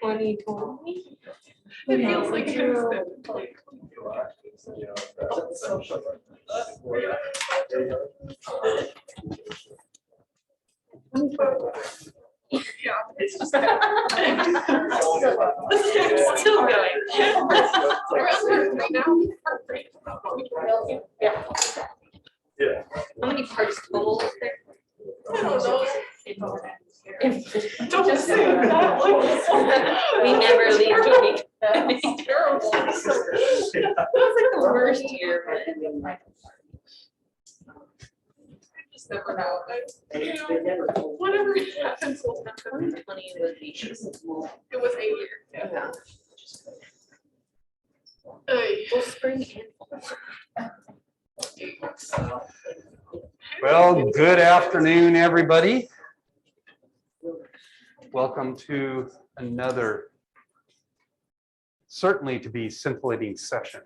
2020. It feels like yeah, it's just still going. Around right now. Yeah. Yeah. How many parts total is there? I don't know. Don't Just say that. We never leave 20. It's terrible. That was like the worst year. But Just never know. You know, whatever happens will happen. 2020 was the It was a year. yeah. Ay. Well, spring and fall. Well, good afternoon, everybody. Welcome to another, certainly to be scintillating session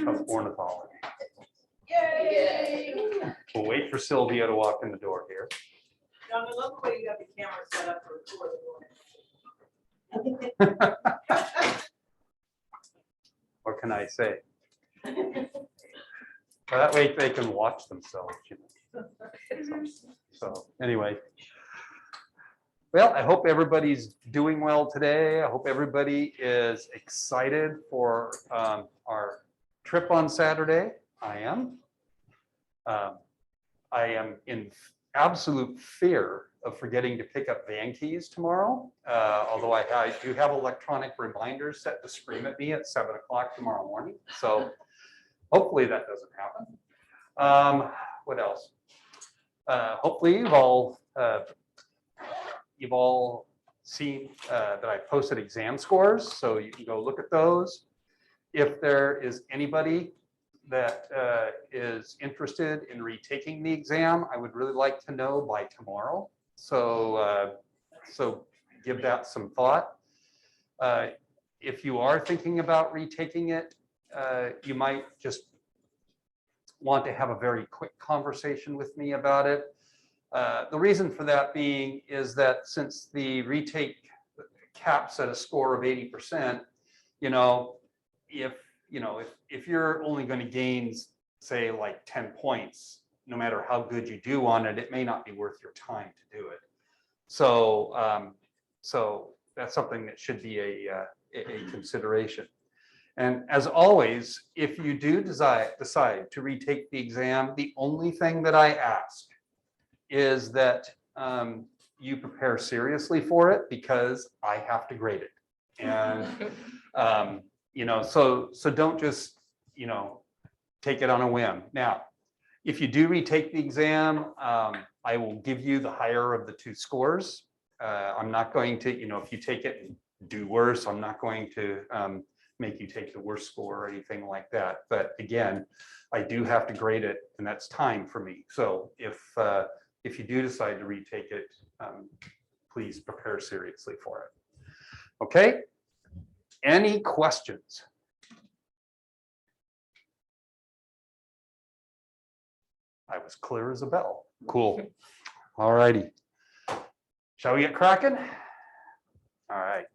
of ornithology. Yay! We'll wait for Sylvia to walk in the door here. John, I love the way you got the camera set up for recording. What can I say? Well, that way they can watch themselves, you know. So anyway. Well, I hope everybody's doing well today. I hope everybody is excited for our trip on Saturday. I am. I am in absolute fear of forgetting to pick up van keys tomorrow. Although I do have electronic reminders set to scream at me at 7 o'clock tomorrow morning. So hopefully that doesn't happen. What else? Hopefully you've all seen that I posted exam scores, so you can go look at those. If there is anybody that is interested in retaking the exam, I would really like to know by tomorrow. So, so give that some thought. If you are thinking about retaking it, you might just want to have a very quick conversation with me about it. The reason for that being is that since the retake caps at a score of 80%, if you're only going to gain, say, like 10 points, no matter how good you do on it, it may not be worth your time to do it. So, so that's something that should be a consideration. And as always, if you do decide to retake the exam, the only thing that I ask is that you prepare seriously for it, because I have to grade it. And so don't just take it on a whim. Now, if you do retake the exam, I will give you the higher of the two scores. I'm not going to, if you take it and do worse, I'm not going to make you take the worst score or anything like that. But again, I do have to grade it, and that's time for me. So if you do decide to retake it, please prepare seriously for it. Okay? Any questions? I was clear as a bell. Cool. All righty. Shall we get cracking? All right.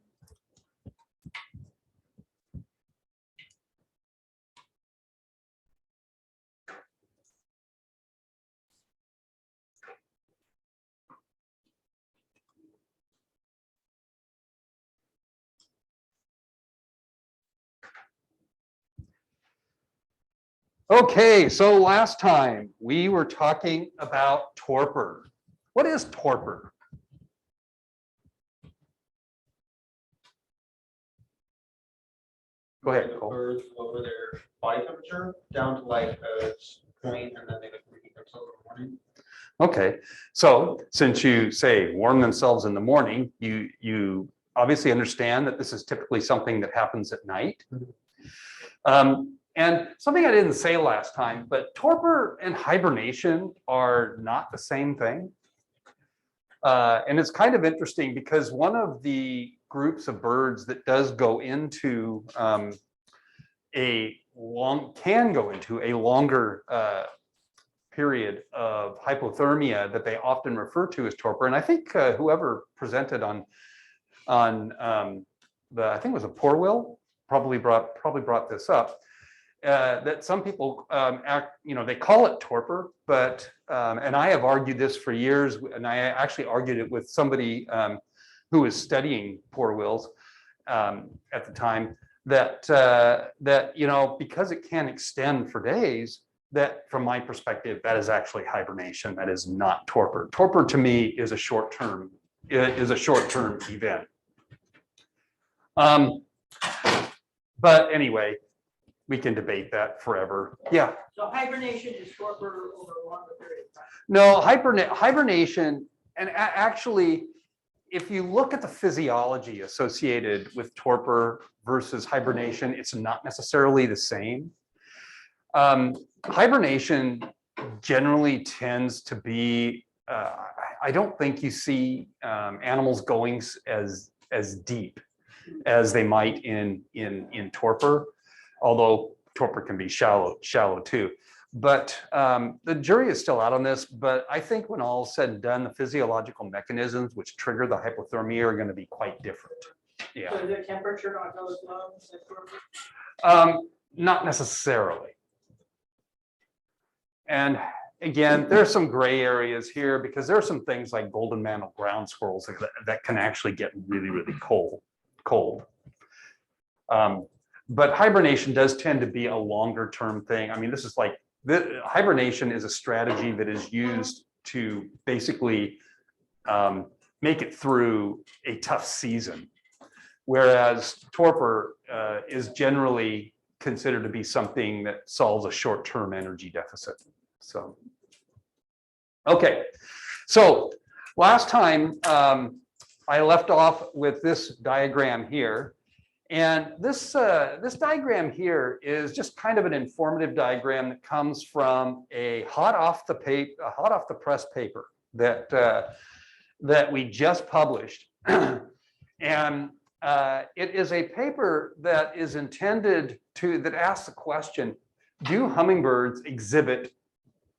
Okay, so last time we were talking about torpor. What is torpor? Go ahead, Cole. Birds lower their body temperature down to like a point, and then they like reheat themselves in the morning. Okay, so since you say warm themselves in the morning, you obviously understand that this is typically something that happens at night. And something I didn't say last time, but torpor and hibernation are not the same thing. And it's kind of interesting because one of the groups of birds that does go into can go into a longer period of hypothermia that they often refer to as torpor. And I think whoever presented on I think it was a BIOL, probably brought this up. That some people they call it torpor, but and I have argued this for years, and I actually argued it with somebody who was studying poor wills at the time, that because it can extend for days, that from my perspective, that is actually hibernation. That is not torpor. Torpor to me is a short-term event. But anyway, we can debate that forever. Yeah. So hibernation is torpor over a longer period of time. No, hibernation, and actually, if you look at the physiology associated with torpor versus hibernation, it's not necessarily the same. Hibernation generally tends to be, I don't think you see animals going as deep as they might in torpor, although torpor can be shallow too. But the jury is still out on this, but I think when all is said and done, the physiological mechanisms which trigger the hypothermia are going to be quite different. Yeah. So the temperature not go as low as torpor? Not necessarily. And again, there's some gray areas here because there are some things like golden mantle ground squirrels that can actually get really, really cold. But hibernation does tend to be a longer term thing. I mean, this is like, hibernation is a strategy that is used to basically make it through a tough season, whereas torpor is generally considered to be something that solves a short-term energy deficit. So, okay, so last time I left off with this diagram here. And this diagram here is just kind of an informative diagram that comes from a hot off the press paper that we just published. And it is a paper that is intended that asks the question, do hummingbirds exhibit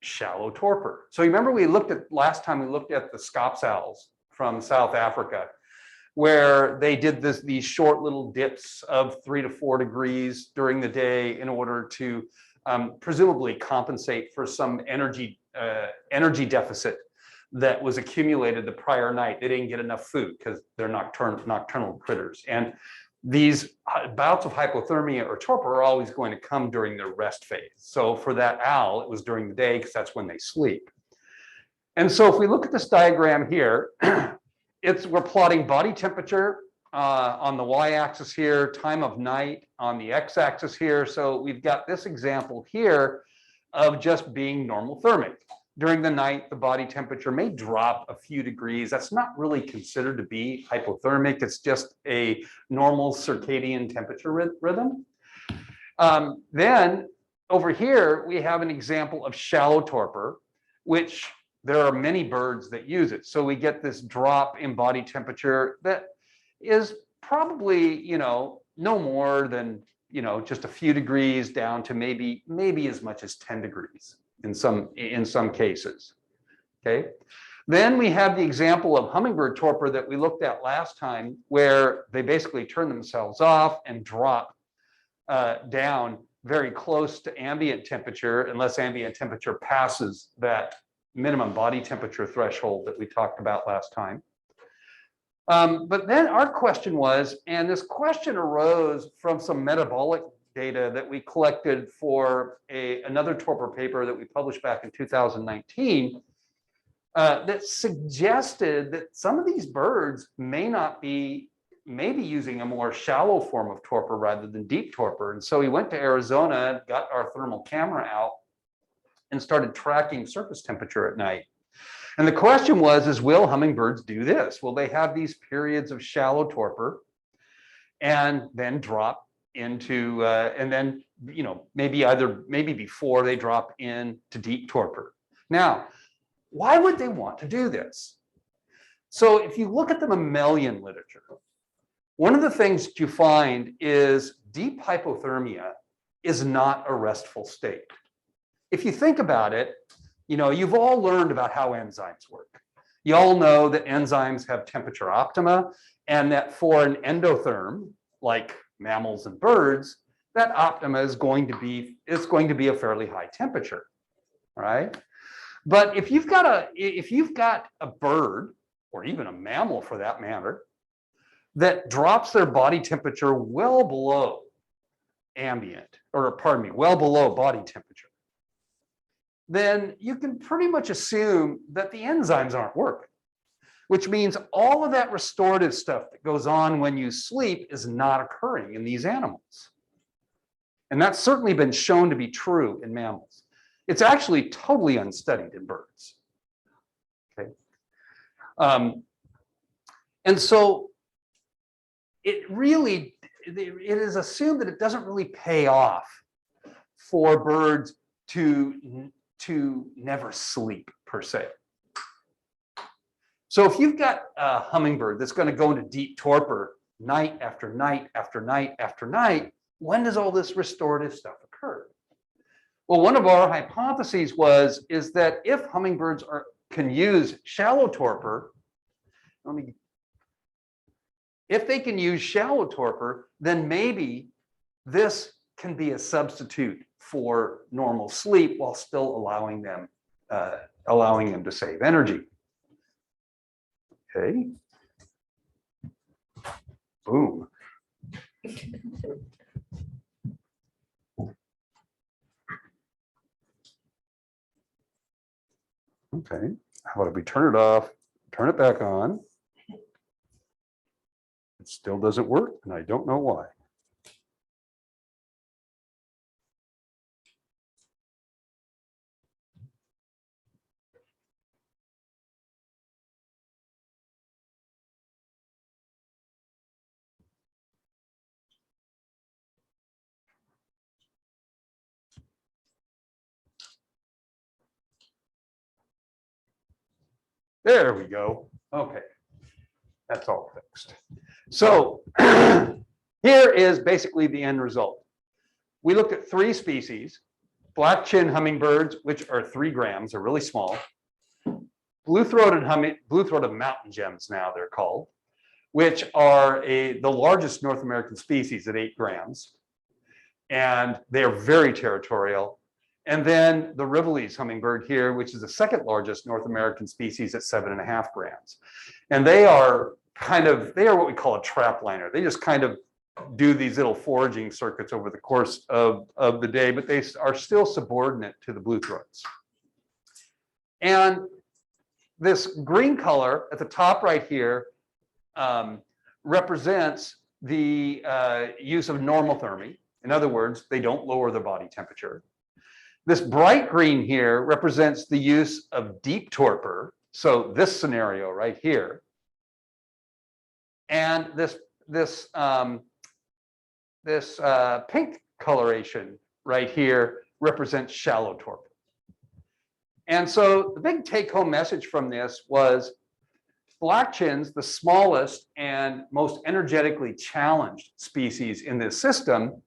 shallow torpor? So you remember last time we looked at the scops owls from South Africa, where they did these short little dips of 3 to 4 degrees during the day in order to presumably compensate for some energy deficit that was accumulated the prior night. They didn't get enough food because they're nocturnal critters. And these bouts of hypothermia or torpor are always going to come during their rest phase. So for that owl, it was during the day because that's when they sleep. And so if we look at this diagram here, we're plotting body temperature on the y-axis here, time of night on the x-axis here. So we've got this example here of just being normothermic. During the night, the body temperature may drop a few degrees. That's not really considered to be hypothermic. It's just a normal circadian temperature rhythm. Then over here, we have an example of shallow torpor, which there are many birds that use it. So we get this drop in body temperature that is probably, no more than, just a few degrees down to maybe as much as 10 degrees in some cases. Okay. Then we have the example of hummingbird torpor that we looked at last time, where they basically turn themselves off and drop down very close to ambient temperature, unless ambient temperature passes that minimum body temperature threshold that we talked about last time. But then our question was, and this question arose from some metabolic data that we collected for another torpor paper that we published back in 2019, that suggested that some of these birds may be using a more shallow form of torpor rather than deep torpor. And so we went to Arizona, got our thermal camera out, and started tracking surface temperature at night. And the question was, will hummingbirds do this? Will they have these periods of shallow torpor and then drop into, and then, maybe before they drop into deep torpor? Now, why would they want to do this? So if you look at the mammalian literature, one of the things that you find is deep hypothermia is not a restful state. If you think about it, You know, you've all learned about how enzymes work. You all know that enzymes have temperature optima, and that for an endotherm, like mammals and birds, that optima is going to be a fairly high temperature, right? But if you've got a bird, or even a mammal for that matter, that drops their body temperature well below ambient, or pardon me, well below body temperature, then you can pretty much assume that the enzymes aren't working, which means all of that restorative stuff that goes on when you sleep is not occurring in these animals. And that's certainly been shown to be true in mammals. It's actually totally unstudied in birds. Okay. And so it is assumed that it doesn't really pay off for birds to never sleep per se. So if you've got a hummingbird that's going to go into deep torpor night after night after night after night, when does all this restorative stuff occur? Well, one of our hypotheses is that if hummingbirds can use shallow torpor, if they can use shallow torpor, then maybe this can be a substitute for normal sleep while still allowing them to save energy. Okay. Boom. Okay, how about if we turn it off, turn it back on? It still doesn't work, and I don't know why. There we go. Okay, that's all fixed. So here is basically the end result. We looked at 3 species: black-chin hummingbirds, which are 3 grams, are really small; blue-throated mountain gems, now they're called, which are the largest North American species at 8 grams, and they are very territorial. And then the Rivelli's hummingbird here, which is the 2nd largest North American species at 7.5 grams. And they are what we call a trap liner. They just kind of do these little foraging circuits over the course of the day, but they are still subordinate to the blue throats. And this green color at the top right here represents the use of normothermy. In other words, they don't lower their body temperature. This bright green here represents the use of deep torpor, so this scenario right here. And this pink coloration right here represents shallow torpor. And so the big take-home message from this was black-chins, the smallest and most energetically challenged species in this system,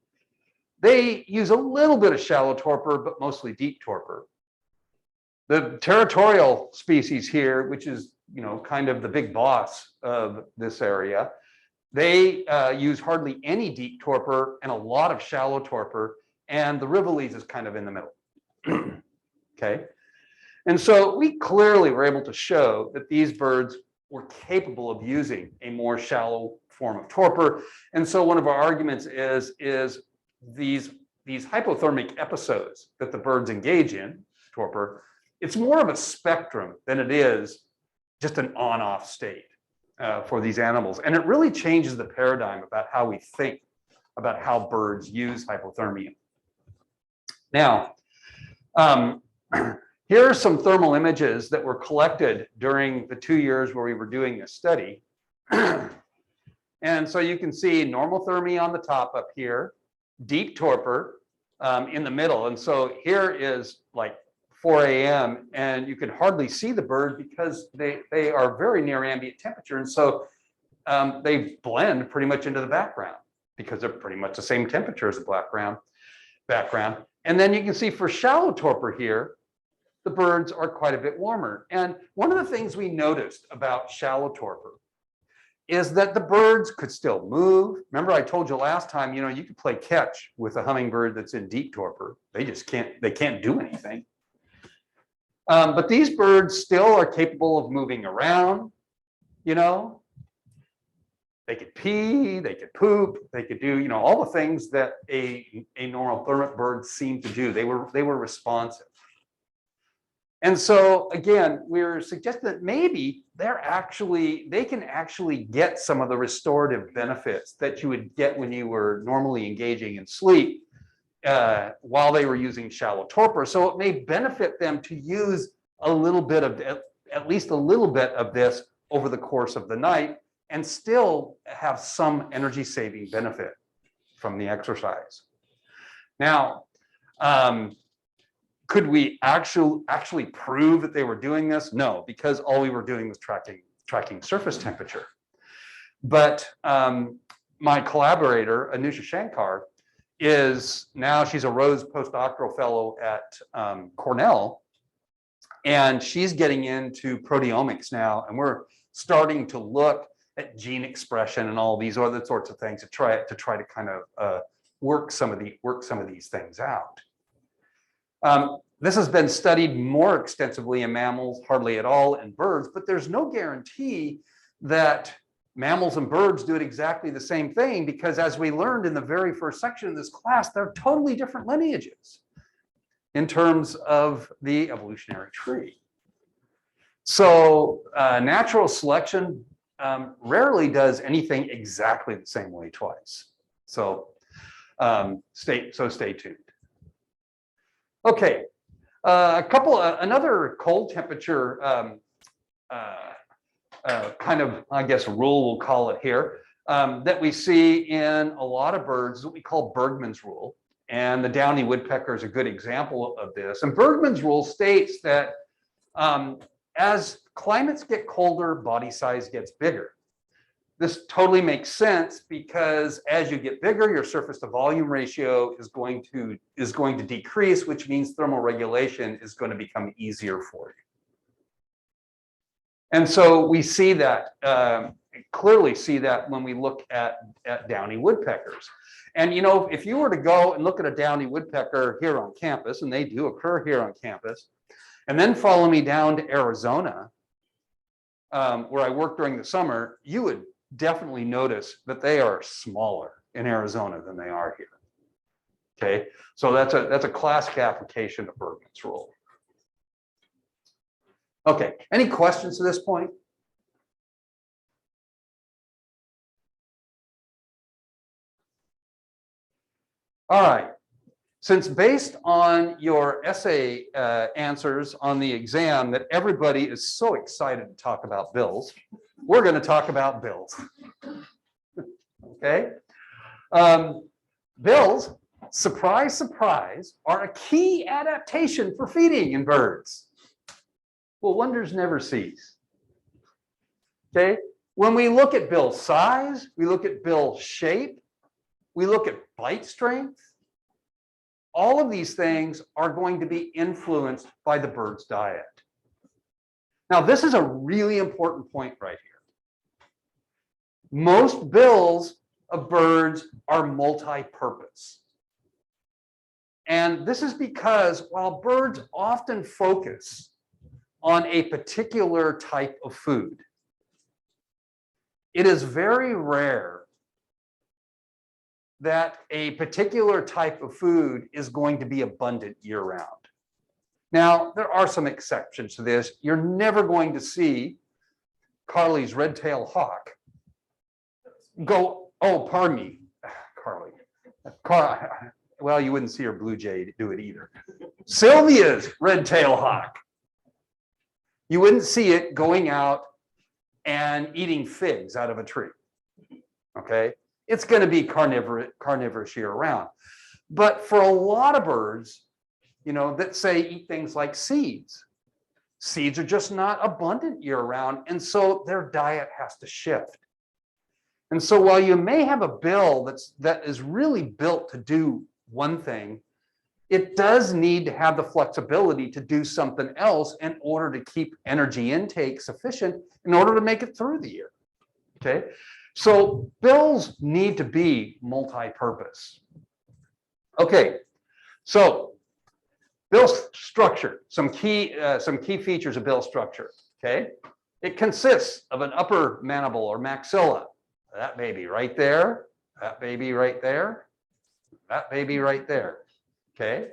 they use a little bit of shallow torpor, but mostly deep torpor. The territorial species here, which is kind of the big boss of this area, they use hardly any deep torpor and a lot of shallow torpor, and the Rivelli's is kind of in the middle. Okay, and so we clearly were able to show that these birds were capable of using a more shallow form of torpor. And so one of our arguments is these hypothermic episodes that the birds engage in, torpor, it's more of a spectrum than it is just an on-off state for these animals. And it really changes the paradigm about how we think about how birds use hypothermia. Now, here are some thermal images that were collected during the 2 years where we were doing this study. And so you can see normothermy on the top up here, deep torpor in the middle. And so here is like 4 a.m. and you can hardly see the bird because they are very near ambient temperature. And so they blend pretty much into the background because they're pretty much the same temperature as the background. And then you can see for shallow torpor here, the birds are quite a bit warmer. And one of the things we noticed about shallow torpor is that the birds could still move. Remember, I told you last time, you could play catch with a hummingbird that's in deep torpor. They can't do anything. But these birds still are capable of moving around, They could pee, they could poop, they could do, all the things that a normothermic bird seemed to do. They were responsive. And so again, we're suggesting that maybe they can actually get some of the restorative benefits that you would get when you were normally engaging in sleep while they were using shallow torpor. So it may benefit them to use a little bit of, at least a little bit of this over the course of the night and still have some energy saving benefit from the exercise. Now, could we actually prove that they were doing this? No, because all we were doing was tracking surface temperature. But my collaborator, Anusha Shankar, she's a Rhodes postdoctoral fellow at Cornell, and she's getting into proteomics now, and we're starting to look at gene expression and all these other sorts of things to try to kind of work some of these things out. This has been studied more extensively in mammals, hardly at all in birds, but there's no guarantee that mammals and birds do it exactly the same thing, because as we learned in the very first section of this class, they're totally different lineages in terms of the evolutionary tree. So natural selection rarely does anything exactly the same way twice. So stay tuned. Okay, another cold temperature kind of, I guess, rule we'll call it here, that we see in a lot of birds is what we call Bergmann's rule. And the downy woodpecker is a good example of this. And Bergmann's rule states that as climates get colder, body size gets bigger. This totally makes sense because as you get bigger, your surface to volume ratio is going to decrease, which means thermal regulation is going to become easier for you. And so we see that, clearly see that when we look at downy woodpeckers. And if you were to go and look at a downy woodpecker here on campus, and they do occur here on campus, and then follow me down to Arizona, where I work during the summer, you would definitely notice that they are smaller in Arizona than they are here. Okay, so that's a classic application of Bergmann's rule. Okay, any questions to this point? All right, since based on your essay answers on the exam that everybody is so excited to talk about bills, we're going to talk about bills. Okay, bills, surprise, surprise, are a key adaptation for feeding in birds. Well, wonders never cease. Okay, when we look at bill size, we look at bill shape, we look at bite strength. All of these things are going to be influenced by the bird's diet. Now, this is a really important point right here. Most bills of birds are multi-purpose. And this is because while birds often focus on a particular type of food, it is very rare that a particular type of food is going to be abundant year-round. Now, there are some exceptions to this. You're never going to see Carly's red-tailed hawk go, oh, pardon me, Carly. Well, you wouldn't see her blue jay do it either. Sylvia's red-tailed hawk. You wouldn't see it going out and eating figs out of a tree, okay? It's going to be carnivorous year-round. But for a lot of birds, that say eat things like seeds, seeds are just not abundant year-round, and so their diet has to shift. And so while you may have a bill that is really built to do one thing, it does need to have the flexibility to do something else in order to keep energy intake sufficient in order to make it through the year. Okay, so bills need to be multi-purpose. Okay, so bill structure, some key features of bill structure. Okay, it consists of an upper mandible or maxilla, that baby right there, that baby right there, that baby right there. Okay,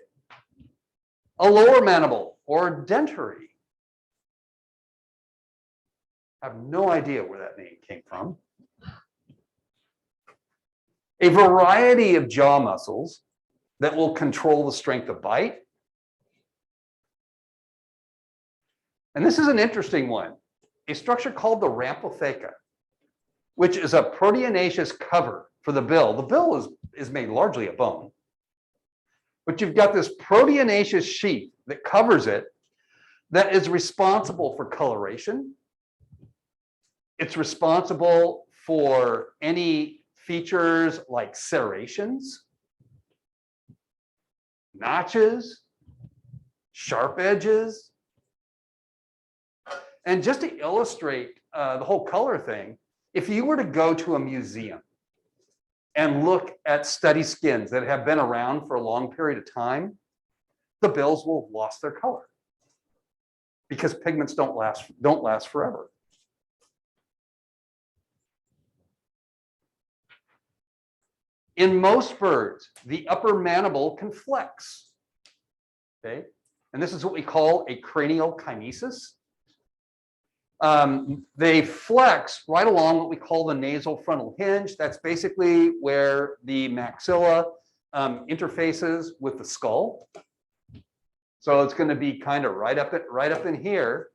a lower mandible or dentary. I have no idea where that name came from. A variety of jaw muscles that will control the strength of bite. And this is an interesting one. A structure called the rhampotheca, which is a proteinaceous cover for the bill. The bill is made largely of bone, but you've got this proteinaceous sheath that covers it that is responsible for coloration. It's responsible for any features like serrations, notches, sharp edges. And just to illustrate the whole color thing, if you were to go to a museum and look at study skins that have been around for a long period of time, the bills will have lost their color because pigments don't last forever. In most birds, the upper mandible can flex. Okay, and this is what we call a cranial kinesis. They flex right along what we call the nasal frontal hinge. That's basically where the maxilla interfaces with the skull. So it's going to be kind of right up in here.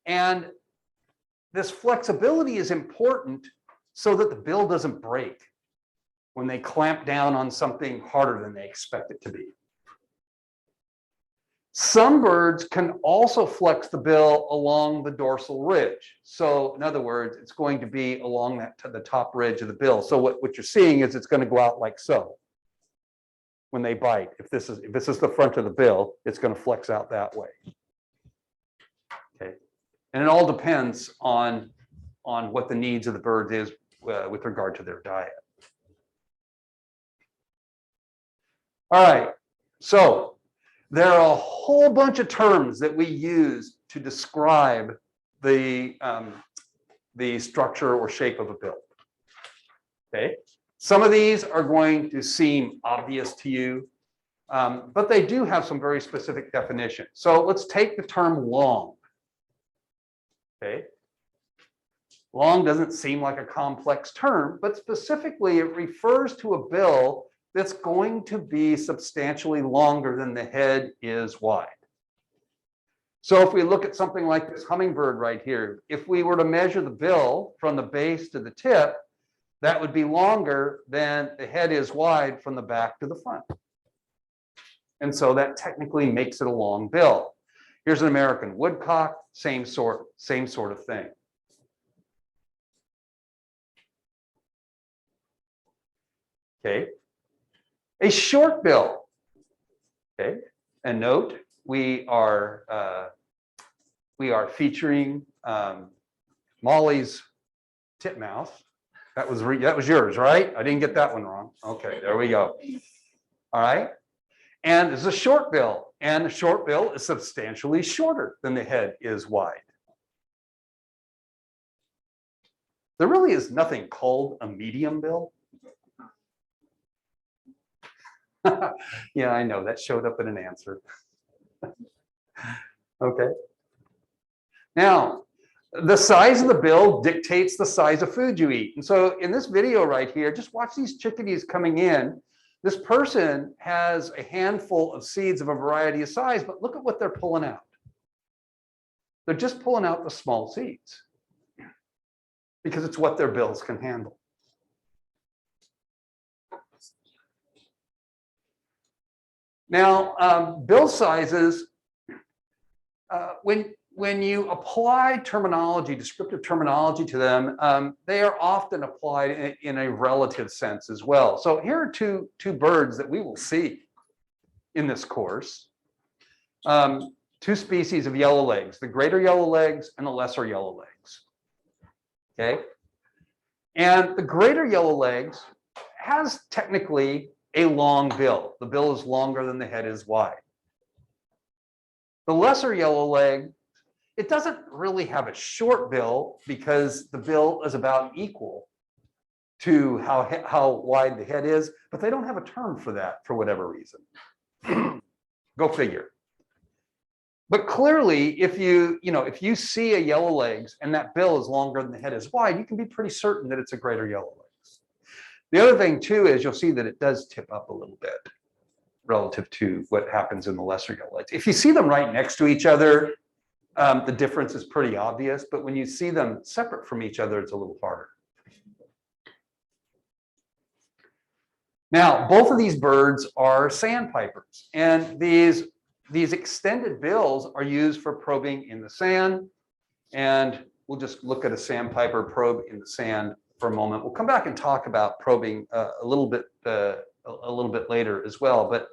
And this flexibility is important so that the bill doesn't break when they clamp down on something harder than they expect it to be. Some birds can also flex the bill along the dorsal ridge. So in other words, it's going to be along the top ridge of the bill. So what you're seeing is it's going to go out like so when they bite. If this is the front of the bill, it's going to flex out that way. Okay, and it all depends on what the needs of the bird is with regard to their diet. All right, so there are a whole bunch of terms that we use to describe the structure or shape of a bill. Okay, some of these are going to seem obvious to you, but they do have some very specific definitions. So let's take the term long. Okay, long doesn't seem like a complex term, but specifically it refers to a bill that's going to be substantially longer than the head is wide. So if we look at something like this hummingbird right here, if we were to measure the bill from the base to the tip, that would be longer than the head is wide from the back to the front. And so that technically makes it a long bill. Here's an American woodcock, same sort of thing. Okay. A short bill, okay, and note we are featuring Molly's titmouse. That was yours, right? I didn't get that one wrong. Okay, there we go. All right, and there's a short bill, and the short bill is substantially shorter than the head is wide. There really is nothing called a medium bill. Yeah, I know that showed up in an answer. Okay. Now, the size of the bill dictates the size of food you eat. And so in this video right here, just watch these chickadees coming in. This person has a handful of seeds of a variety of size, but look at what they're pulling out. They're just pulling out the small seeds because it's what their bills can handle. Now, bill sizes, when you apply terminology, descriptive terminology to them, they are often applied in a relative sense as well. So here are two birds that we will see. in this course. Two species of yellow legs, the greater yellow legs and the lesser yellow legs. Okay. And the greater yellow legs has technically a long bill. The bill is longer than the head is wide. The lesser yellow leg, it doesn't really have a short bill because the bill is about equal to how wide the head is, but they don't have a term for that for whatever reason. Go figure. But clearly, if you see a yellow legs and that bill is longer than the head is wide, you can be pretty certain that it's a greater yellow legs. The other thing too is you'll see that it does tip up a little bit relative to what happens in the lesser yellow legs. If you see them right next to each other, the difference is pretty obvious, but when you see them separate from each other, it's a little harder. Now, both of these birds are sandpipers, and these extended bills are used for probing in the sand, and we'll just look at a sandpiper probe in the sand for a moment. We'll come back and talk about probing a little bit later as well. But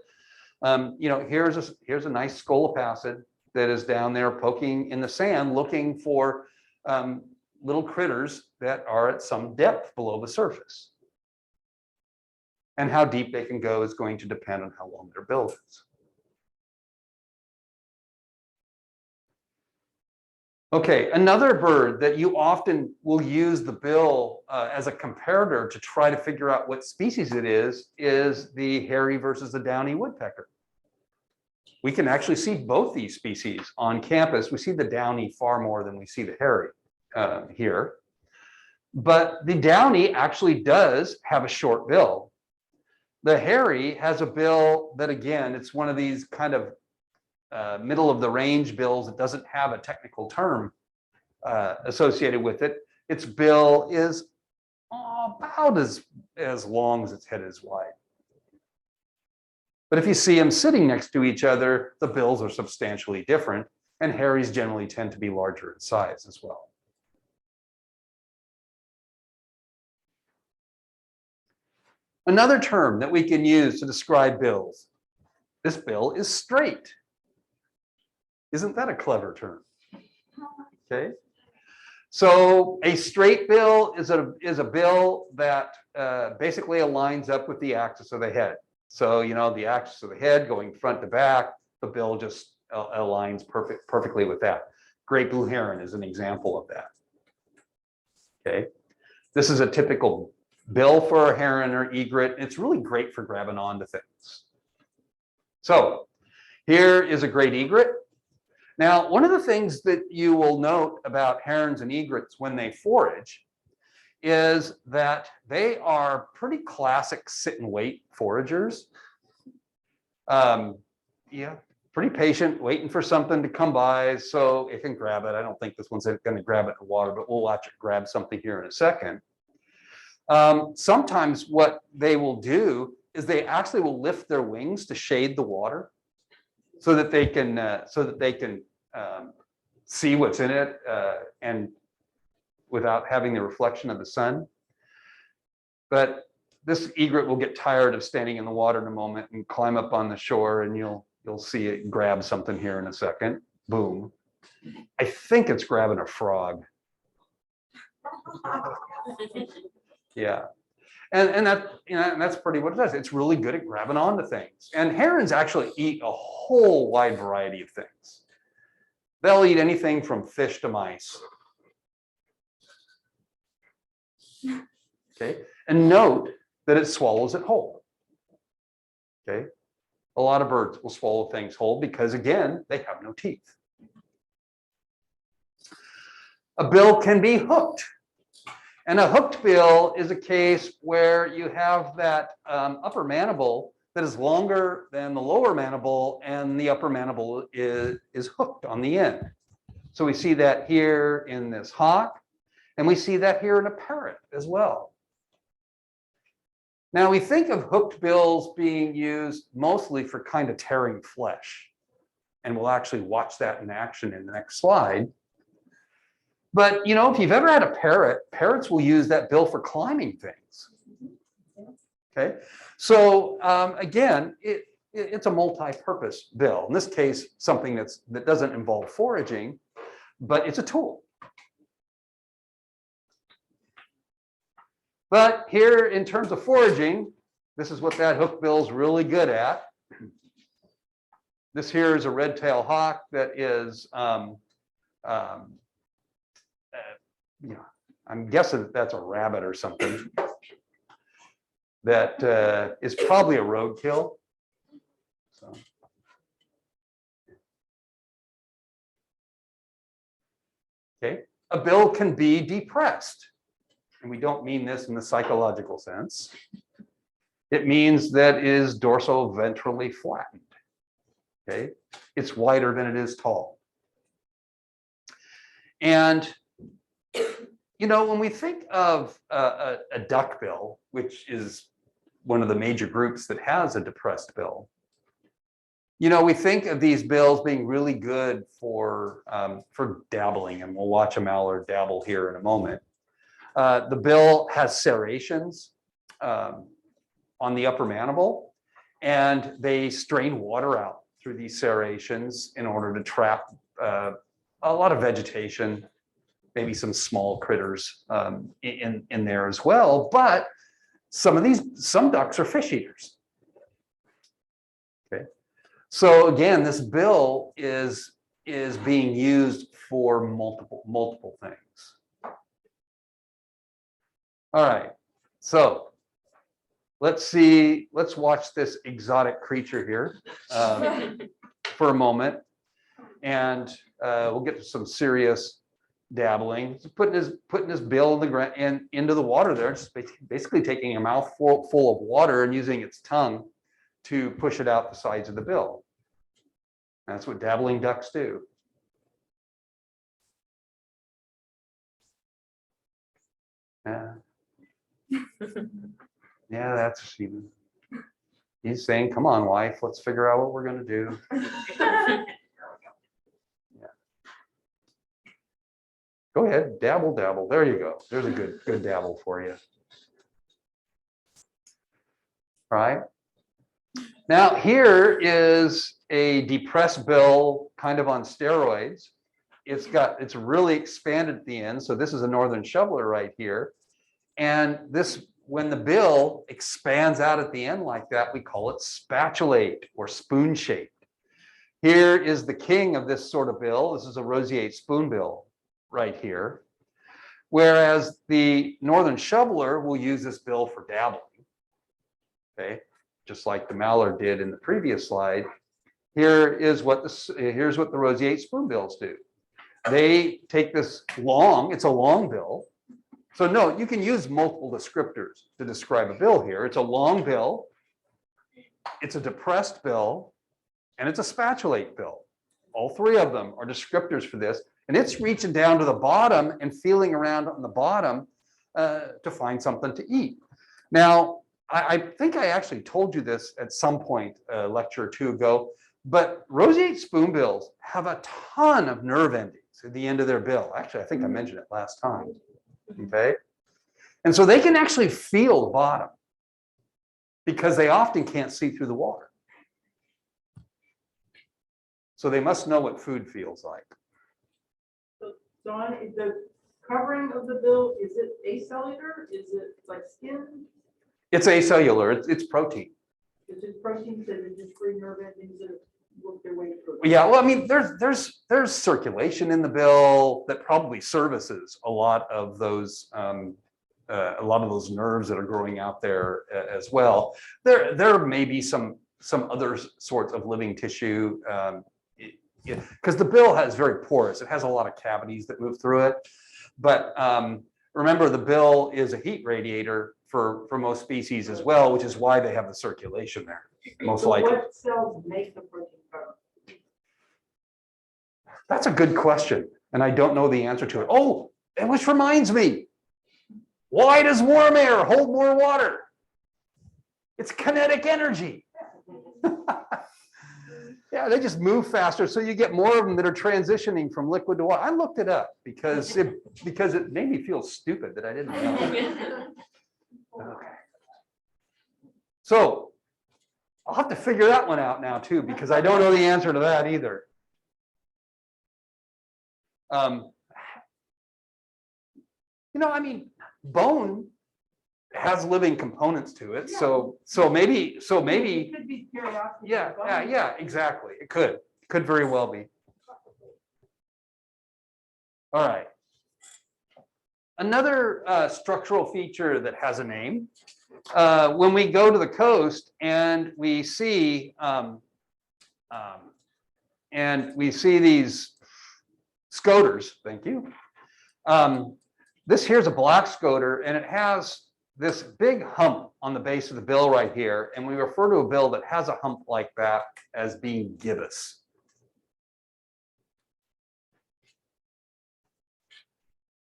here's a nice scolopacid that is down there poking in the sand, looking for little critters that are at some depth below the surface. And how deep they can go is going to depend on how long their bill is. Okay, another bird that you often will use the bill as a comparator to try to figure out what species it is the hairy versus the downy woodpecker. We can actually see both these species on campus. We see the downy far more than we see the hairy here. But the downy actually does have a short bill. The hairy has a bill that, again, it's one of these kind of middle of the range bills. It doesn't have a technical term associated with it. Its bill is about as long as its head is wide. But if you see them sitting next to each other, the bills are substantially different, and hairies generally tend to be larger in size as well. Another term that we can use to describe bills, this bill is straight. Isn't that a clever term? Okay. So a straight bill is a bill that basically aligns up with the axis of the head. So, the axis of the head going front to back, the bill just aligns perfectly with that. Great blue heron is an example of that. Okay. This is a typical bill for a heron or egret. It's really great for grabbing onto things. So here is a great egret. Now, one of the things that you will note about herons and egrets when they forage is that they are pretty classic sit and wait foragers. Yeah, pretty patient, waiting for something to come by so it can grab it. I don't think this one's going to grab it in the water, but we'll watch it grab something here in a second. Sometimes what they will do is they actually will lift their wings to shade the water so that they can see what's in it and without having the reflection of the sun. But this egret will get tired of standing in the water in a moment and climb up on the shore, and you'll see it grab something here in a second. Boom. I think it's grabbing a frog. Yeah. And that's pretty what it does. It's really good at grabbing onto things. And herons actually eat a whole wide variety of things. They'll eat anything from fish to mice. Okay. And note that it swallows it whole. Okay. A lot of birds will swallow things whole because, again, they have no teeth. A bill can be hooked. And a hooked bill is a case where you have that upper mandible that is longer than the lower mandible, and the upper mandible is hooked on the end. So we see that here in this hawk, and we see that here in a parrot as well. Now, we think of hooked bills being used mostly for kind of tearing flesh, and we'll actually watch that in action in the next slide. But, if you've ever had a parrot, parrots will use that bill for climbing things. Okay, so again, it's a multi-purpose bill. In this case, something that doesn't involve foraging, but it's a tool. But here, in terms of foraging, this is what that hook bill is really good at. This here is a red-tailed hawk that is, you know, I'm guessing that's a rabbit or something. That is probably a roadkill. So. Okay, a bill can be depressed. And we don't mean this in the psychological sense. It means that it is dorsal-ventrally flattened. Okay, it's wider than it is tall. And you know, when we think of a duckbill, which is one of the major groups that has a depressed bill, you know, we think of these bills being really good for dabbling, and we'll watch a mallard dabble here in a moment. The bill has serrations on the upper mandible, and they strain water out through these serrations in order to trap a lot of vegetation, maybe some small critters in there as well. But some ducks are fish eaters. Okay, so again, this bill is being used for multiple things. All right, so let's watch this exotic creature here for a moment, and we'll get to some serious dabbling. He's putting his bill in the ground and into the water there, just basically taking a mouthful full of water and using its tongue to push it out the sides of the bill. That's what dabbling ducks do. Yeah. Yeah, that's Stephen. He's saying, "Come on, wife, let's figure out what we're going to do." Yeah. Go ahead, dabble, dabble. There you go. There's a good dabble for you. All right. Now here is a depressed bill, kind of on steroids. It's really expanded at the end. So this is a northern shoveler right here. And this, when the bill expands out at the end like that, we call it spatulate or spoon shaped. Here is the king of this sort of bill. This is a roseate spoonbill right here. Whereas the northern shoveler will use this bill for dabbling. Okay, just like the mallard did in the previous slide. Here's what the roseate spoonbills do. They take this it's a long bill. So no, you can use multiple descriptors to describe a bill here. It's a long bill, it's a depressed bill, and it's a spatulate bill. All three of them are descriptors for this. And it's reaching down to the bottom and feeling around on the bottom to find something to eat. Now, I think I actually told you this at some point, a lecture or two ago, but roseate spoonbills have a ton of nerve endings at the end of their bill. Actually, I think I mentioned it last time. Okay. And so they can actually feel the bottom because they often can't see through the water. So they must know what food feels like. So Don, is the covering of the bill, is it acellular? Is it like skin? It's acellular. It's protein. Is it protein? Does it just free nerve endings that work their way through? Yeah, well, I mean, there's circulation in the bill that probably services a lot of those nerves that are growing out there as well. There may be some other sorts of living tissue, because the bill is very porous. It has a lot of cavities that move through it. But remember, the bill is a heat radiator for most species as well, which is why they have the circulation there, most likely. What cells make the protein cover? That's a good question, and I don't know the answer to it. Oh, which reminds me, why does warm air hold more water? It's kinetic energy. Yeah, they just move faster, so you get more of them that are transitioning from liquid to water. I looked it up because it made me feel stupid that I didn't know. Okay. So I'll have to figure that one out now too, because I don't know the answer to that either. I mean, bone has living components to it, so maybe, It could be curiosity. yeah, exactly. It could very well be. All right. Another structural feature that has a name, when we go to the coast and we see these scoters, thank you. This here's a black scoter, and it has this big hump on the base of the bill right here, and we refer to a bill that has a hump like that as being gibbous.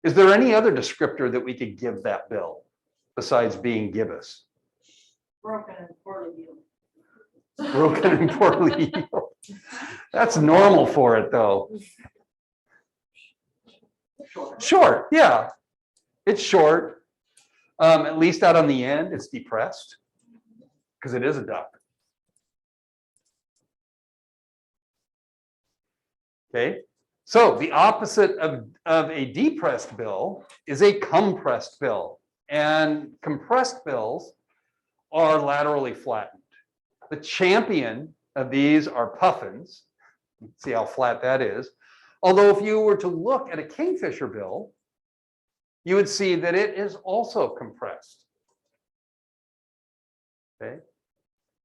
Is there any other descriptor that we could give that bill besides being gibbous? Broken and poorly healed. Broken and poorly healed. That's normal for it, though. Short, yeah. It's short. At least out on the end, it's depressed because it is a duck. Okay. So the opposite of a depressed bill is a compressed bill. And compressed bills are laterally flattened. The champion of these are puffins. See how flat that is. Although if you were to look at a kingfisher bill, you would see that it is also compressed. Okay.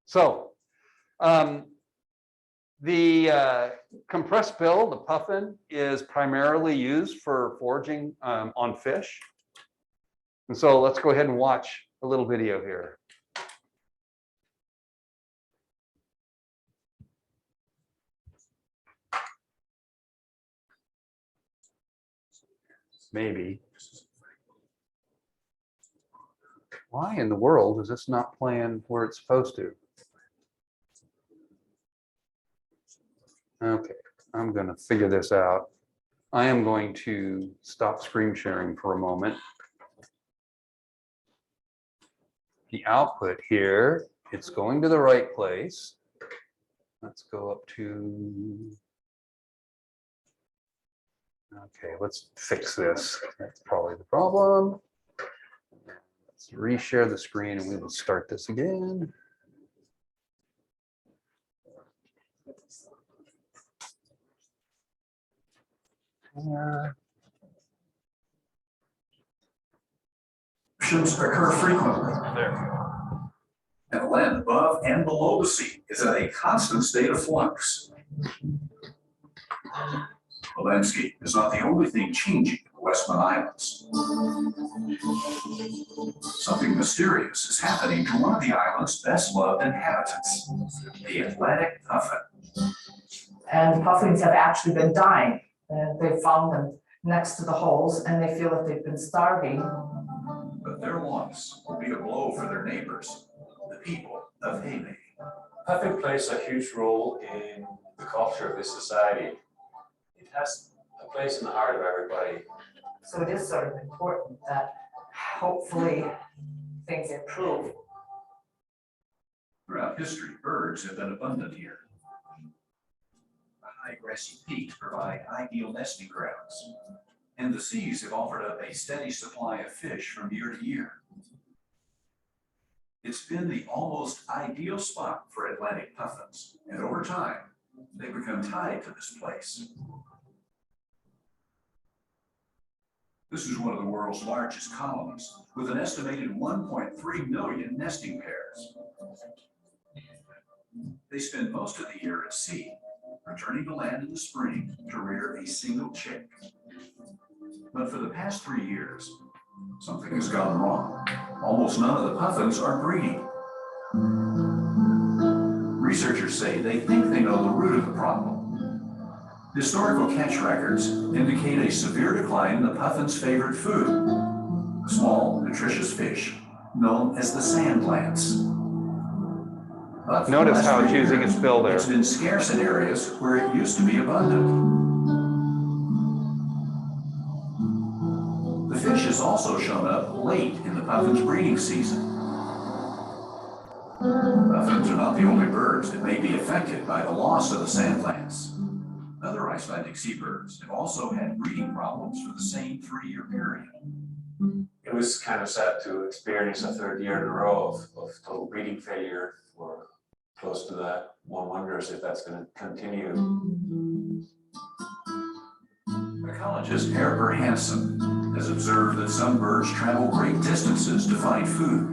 So the compressed bill, the puffin, is primarily used for foraging on fish. And so let's go ahead and watch a little video here. Maybe. Why in the world is this not playing where it's supposed to? Okay, I'm going to figure this out. I am going to stop screen sharing for a moment. The output here, it's going to the right place. Let's go up to, okay, let's fix this. That's probably the problem. Let's reshare the screen and we will start this again. Occur frequently. And the land above and below the sea is in a constant state of flux. The landscape is not the only thing changing in the Westman Islands. Something mysterious is happening to one of the island's best-loved inhabitants, the Atlantic puffin. And puffins have actually been dying. They found them next to the holes, and they feel that they've been starving. But their loss will be a blow for their neighbors, the people of Hayley. Puffin plays a huge role in the culture of this society. It has a place in the heart of everybody. So it is sort of important that hopefully things improve. Throughout history, birds have been abundant here. The high grassy peaks provide ideal nesting grounds, and the seas have offered up a steady supply of fish from year to year. It's been the almost ideal spot for Atlantic puffins, and over time, they become tied to this place. This is one of the world's largest colonies, with an estimated 1.3 million nesting pairs. They spend most of the year at sea, returning to land in the spring to rear a single chick. But for the past 3 years, something has gone wrong. Almost none of the puffins are breeding. Researchers say they think they know the root of the problem. Historical catch records indicate a severe decline in the puffin's favorite food, a small, nutritious fish known as the sand lance. But Notice how it's using its bill there. It's been scarce in areas where it used to be abundant. The fish has also shown up late in the puffin's breeding season. Puffins are not the only birds that may be affected by the loss of the sand plants. Other Icelandic seabirds have also had breeding problems for the same 3-year period. It was kind of sad to experience a third year in a row of total breeding failure or close to that. One wonders if that's going to continue. Ecologist Herbert Hansen has observed that some birds travel great distances to find food.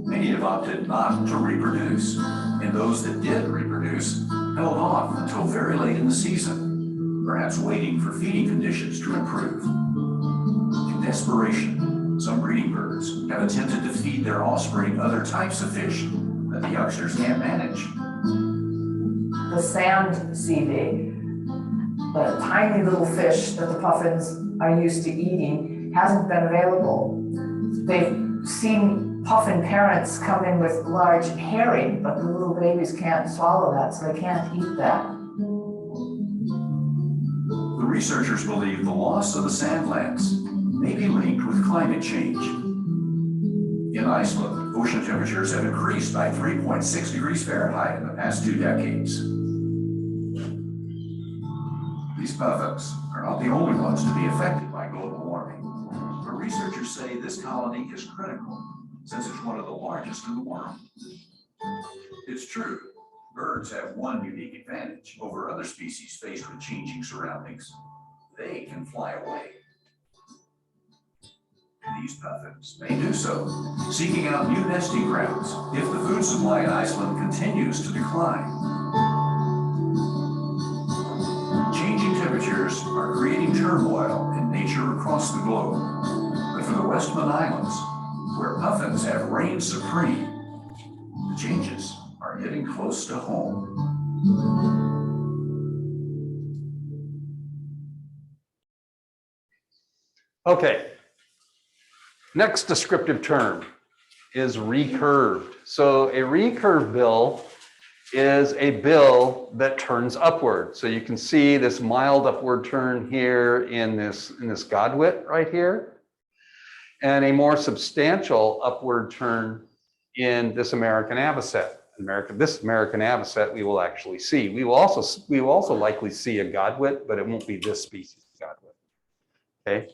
Many have opted not to reproduce, and those that did reproduce held off until very late in the season, perhaps waiting for feeding conditions to improve. In desperation, some breeding birds have attempted to feed their offspring other types of fish that the youngsters can't manage. The sand seaweed, the tiny little fish that the puffins are used to eating, hasn't been available. They've seen puffin parents come in with large herring, but the little babies can't swallow that, so they can't eat that. The researchers believe the loss of the sandlands may be linked with climate change. In Iceland, ocean temperatures have increased by 3.6 degrees Fahrenheit in the past 2 decades. These puffins are not the only ones to be affected by global warming, but researchers say this colony is critical since it's one of the largest in the world. It's true, birds have one unique advantage over other species faced with changing surroundings. They can fly away. These puffins may do so, seeking out new nesting grounds if the food supply in Iceland continues to decline. Changing temperatures are creating turmoil in nature across the globe. But for the Westman Islands, where puffins have reigned supreme, the changes are getting close to home. Okay. Next descriptive term is recurved. So a recurved bill is a bill that turns upward. So you can see this mild upward turn here in this godwit right here, and a more substantial upward turn in this American avocet. This American avocet we will actually see. We will also likely see a godwit, but it won't be this species of godwit. Okay.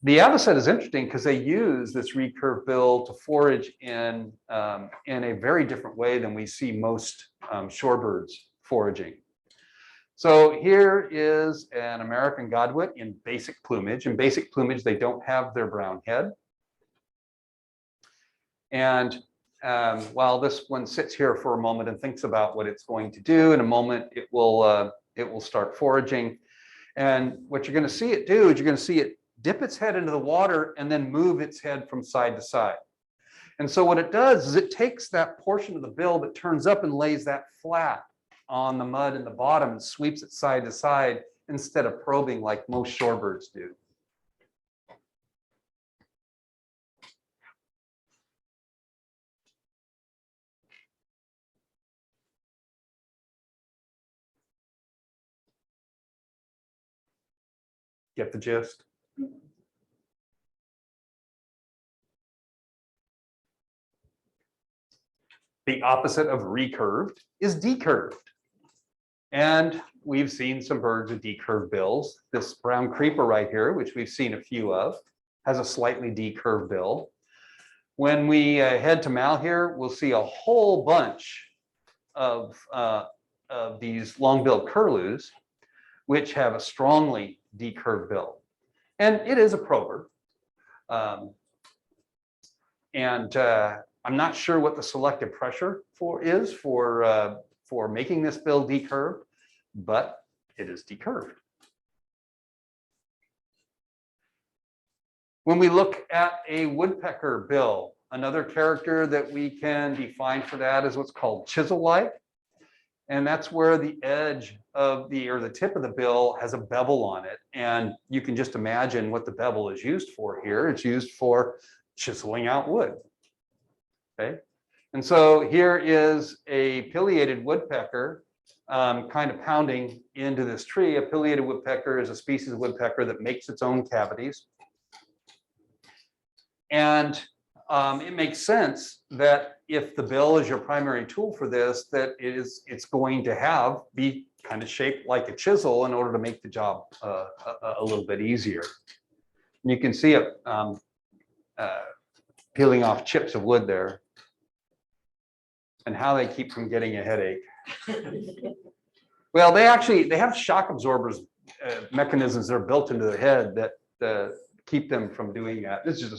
The avocet is interesting because they use this recurved bill to forage in a very different way than we see most shorebirds foraging. So here is an American godwit in basic plumage. In basic plumage, they don't have their brown head. And while this one sits here for a moment and thinks about what it's going to do, in a moment it will start foraging. And what you're going to see it do is you're going to see it dip its head into the water and then move its head from side to side. And so what it does is it takes that portion of the bill that turns up and lays that flat on the mud in the bottom and sweeps it side to side instead of probing like most shorebirds do. Get the gist? The opposite of recurved is decurved. And we've seen some birds with decurved bills. This brown creeper right here, which we've seen a few of, has a slightly decurved bill. When we head to Malheur, we'll see a whole bunch of these long-billed curlews, which have a strongly decurved bill. And it is a prober. I'm not sure what the selective pressure is for making this bill decurved, but it is decurved. When we look at a woodpecker bill, another character that we can define for that is what's called chisel-like. And that's where the edge of the tip of the bill has a bevel on it. And you can just imagine what the bevel is used for here. It's used for chiseling out wood. Okay. And so here is a pileated woodpecker kind of pounding into this tree. A pileated woodpecker is a species of woodpecker that makes its own cavities. And it makes sense that if the bill is your primary tool for this, that it's going to be kind of shaped like a chisel in order to make the job a little bit easier. And you can see it peeling off chips of wood there, and how they keep from getting a headache. Well, they have shock absorbers mechanisms that are built into their head that keep them from doing that. This is just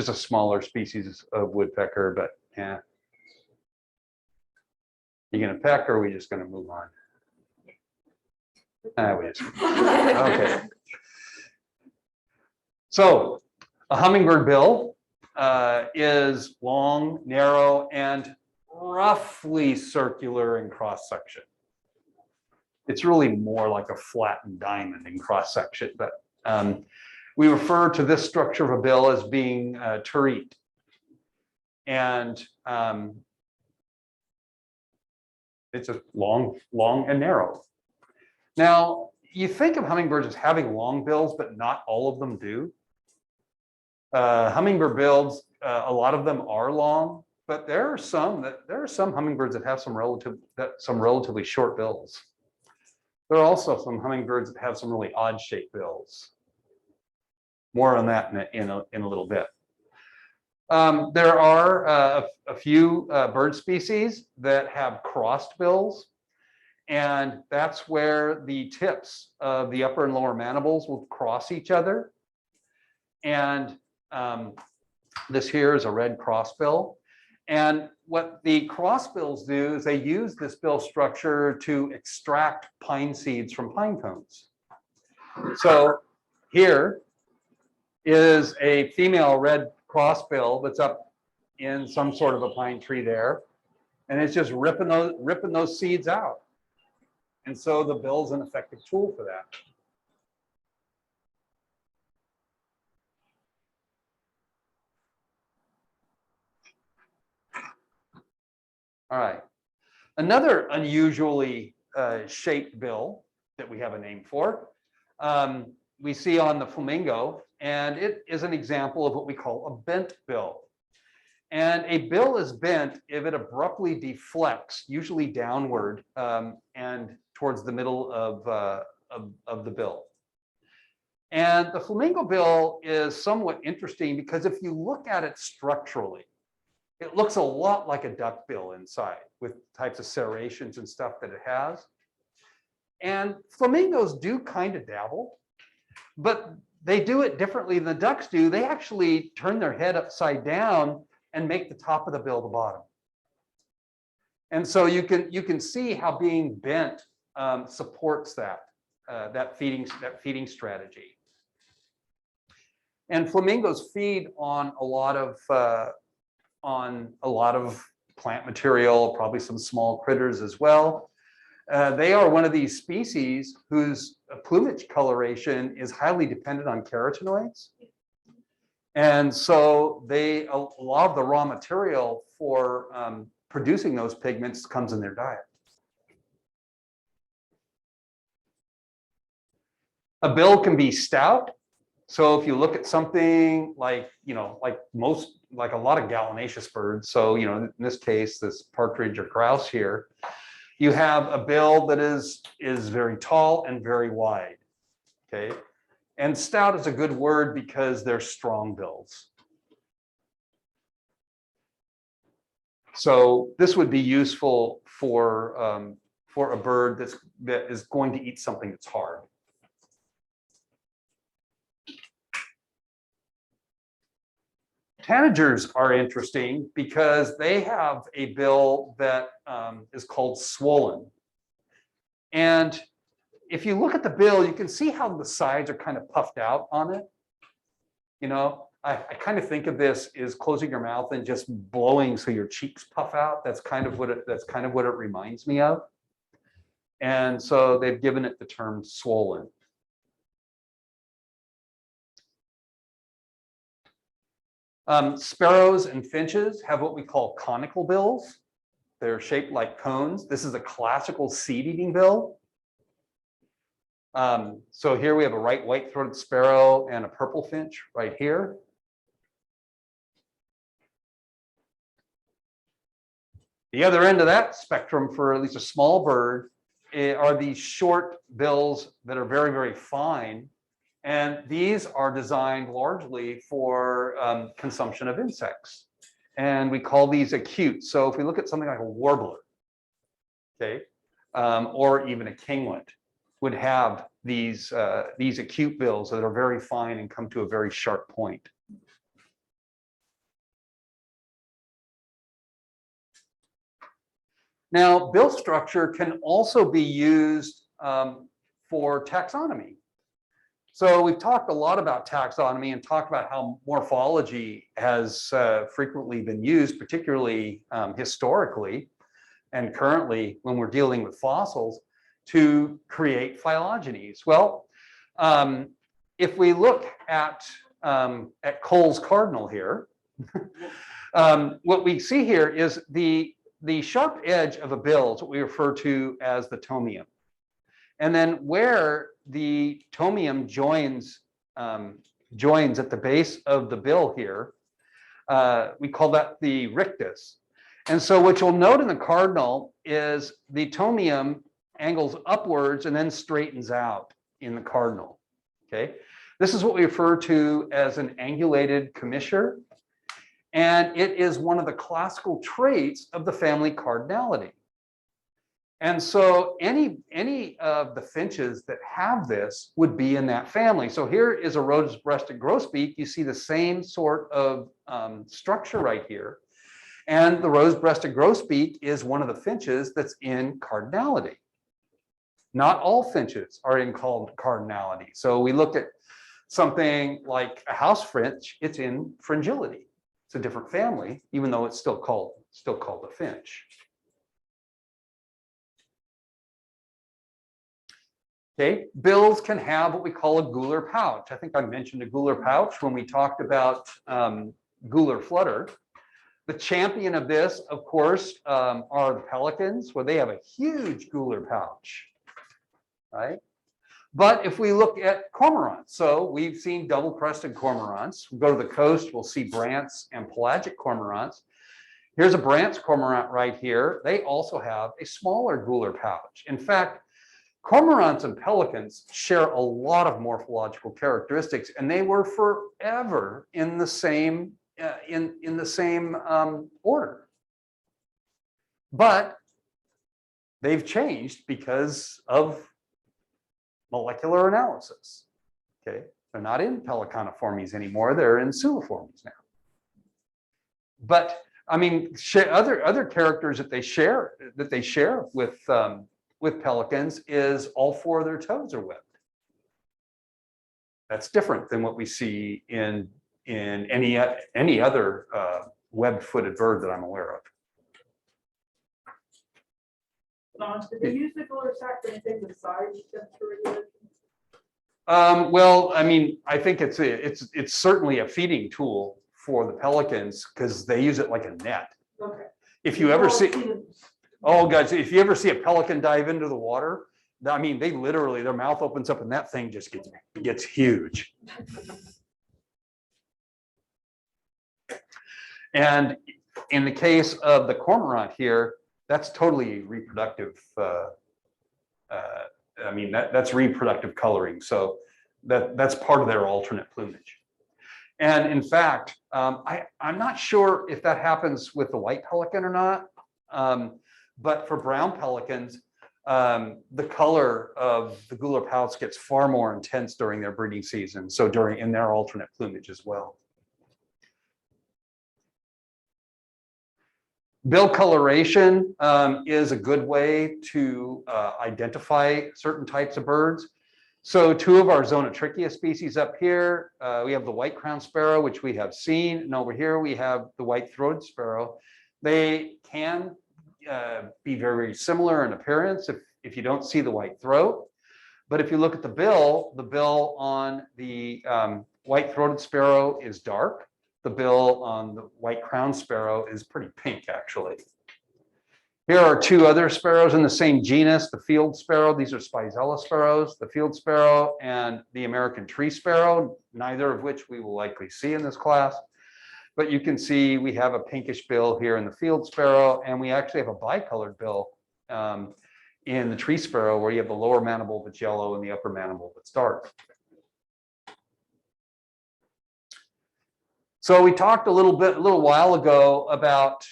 a smaller species of woodpecker, but yeah. You gonna peck, or are we just gonna move on? Okay. So a hummingbird bill is long, narrow, and roughly circular in cross section. It's really more like a flattened diamond in cross section, but we refer to this structure of a bill as being terete. And it's a long and narrow. Now, you think of hummingbirds as having long bills, but not all of them do. Hummingbird bills, a lot of them are long, but there are some hummingbirds that have some relatively short bills. There are also some hummingbirds that have some really odd shaped bills. More on that in a little bit. There are a few bird species that have crossed bills, and that's where the tips of the upper and lower mandibles will cross each other. And this here is a red crossbill. And what the crossbills do is they use this bill structure to extract pine seeds from pine cones. So here is a female red crossbill that's up in some sort of a pine tree there, and it's just ripping those seeds out. And so the bill is an effective tool for that. All right. Another unusually shaped bill that we have a name for, we see on the flamingo, and it is an example of what we call a bent bill. And a bill is bent if it abruptly deflects, usually downward and towards the middle of the bill. And the flamingo bill is somewhat interesting because if you look at it structurally, it looks a lot like a duck bill inside with types of serrations and stuff that it has. And flamingos do kind of dabble, but they do it differently than the ducks do. They actually turn their head upside down and make the top of the bill the bottom. And so you can see how being bent supports that feeding strategy. And flamingos feed on a lot of plant material, probably some small critters as well. They are one of these species whose plumage coloration is highly dependent on carotenoids. And so a lot of the raw material for producing those pigments comes in their diet. A bill can be stout. So if you look at something like, like a lot of gallinaceous birds, so, in this case, this partridge or grouse here, you have a bill that is very tall and very wide, okay? And stout is a good word because they're strong bills. So this would be useful for a bird that is going to eat something that's hard. Tanagers are interesting because they have a bill that is called swollen. And if you look at the bill, you can see how the sides are kind of puffed out on it. I kind of think of this as closing your mouth and just blowing so your cheeks puff out. That's kind of what it reminds me of. And so they've given it the term swollen. Sparrows and finches have what we call conical bills. They're shaped like cones. This is a classical seed-eating bill. So here we have a white-throated sparrow and a purple finch right here. The other end of that spectrum for at least a small bird are these short bills that are very, very fine. And these are designed largely for consumption of insects. And we call these acute. So if we look at something like a warbler, okay, or even a kinglet, would have these acute bills that are very fine and come to a very sharp point. Now, bill structure can also be used for taxonomy. So we've talked a lot about taxonomy and talked about how morphology has frequently been used, particularly historically and currently when we're dealing with fossils, to create phylogenies. Well, if we look at Cole's cardinal here, what we see here is the sharp edge of a bill is what we refer to as the tomium. And then where the tomium joins at the base of the bill here, we call that the rictus. And so what you'll note in the cardinal is the tomium angles upwards and then straightens out in the cardinal, okay? This is what we refer to as an angulated commissure. And it is one of the classical traits of the family cardinality. And so any of the finches that have this would be in that family. So here is a rose-breasted grosbeak. You see the same sort of structure right here. And the rose-breasted grosbeak is one of the finches that's in cardinality. Not all finches are in cardinality. So we look at something like a house finch, it's in fringillity. It's a different family, even though it's still called a finch. Okay, bills can have what we call a gular pouch. I think I mentioned a gular pouch when we talked about gular flutter. The champion of this, of course, are the pelicans, where they have a huge gular pouch, right? But if we look at cormorants, so we've seen double-crested cormorants. We go to the coast, we'll see brants and pelagic cormorants. Here's a Brandt's cormorant right here. They also have a smaller gular pouch. In fact, cormorants and pelicans share a lot of morphological characteristics, and they were forever in the same order. But they've changed because of molecular analysis. Okay, they're not in Pelecaniformes anymore; they're in Suliformes now. But I mean, other characters that they share with pelicans is all four of their toes are webbed. That's different than what we see in any other web-footed bird that I'm aware of. Did they use the gular sac for anything besides temperature regulation? Well, I mean, I think it's certainly a feeding tool for the pelicans because they use it like a net. Okay. If you ever see, oh guys, if you ever see a pelican dive into the water, I mean, they literally, their mouth opens up and that thing just gets huge. And in the case of the cormorant here, that's totally reproductive. I mean, that's reproductive coloring. So that's part of their alternate plumage. And in fact, I'm not sure if that happens with the white pelican or not. But for brown pelicans, the color of the gular pouch gets far more intense during their breeding season. So in their alternate plumage as well. Bill coloration is a good way to identify certain types of birds. So two of our Zonotrichia species up here, we have the white crowned sparrow, which we have seen, and over here we have the white-throated sparrow. They can be very similar in appearance if you don't see the white throat. But if you look at the bill on the white-throated sparrow is dark. The bill on the white-crowned sparrow is pretty pink, actually. Here are two other sparrows in the same genus, the field sparrow. These are Spizella sparrows, the field sparrow and the American tree sparrow, neither of which we will likely see in this class. But you can see we have a pinkish bill here in the field sparrow, and we actually have a bicolored bill in the tree sparrow, where you have the lower mandible that's yellow and the upper mandible that's dark. So we talked a little while ago about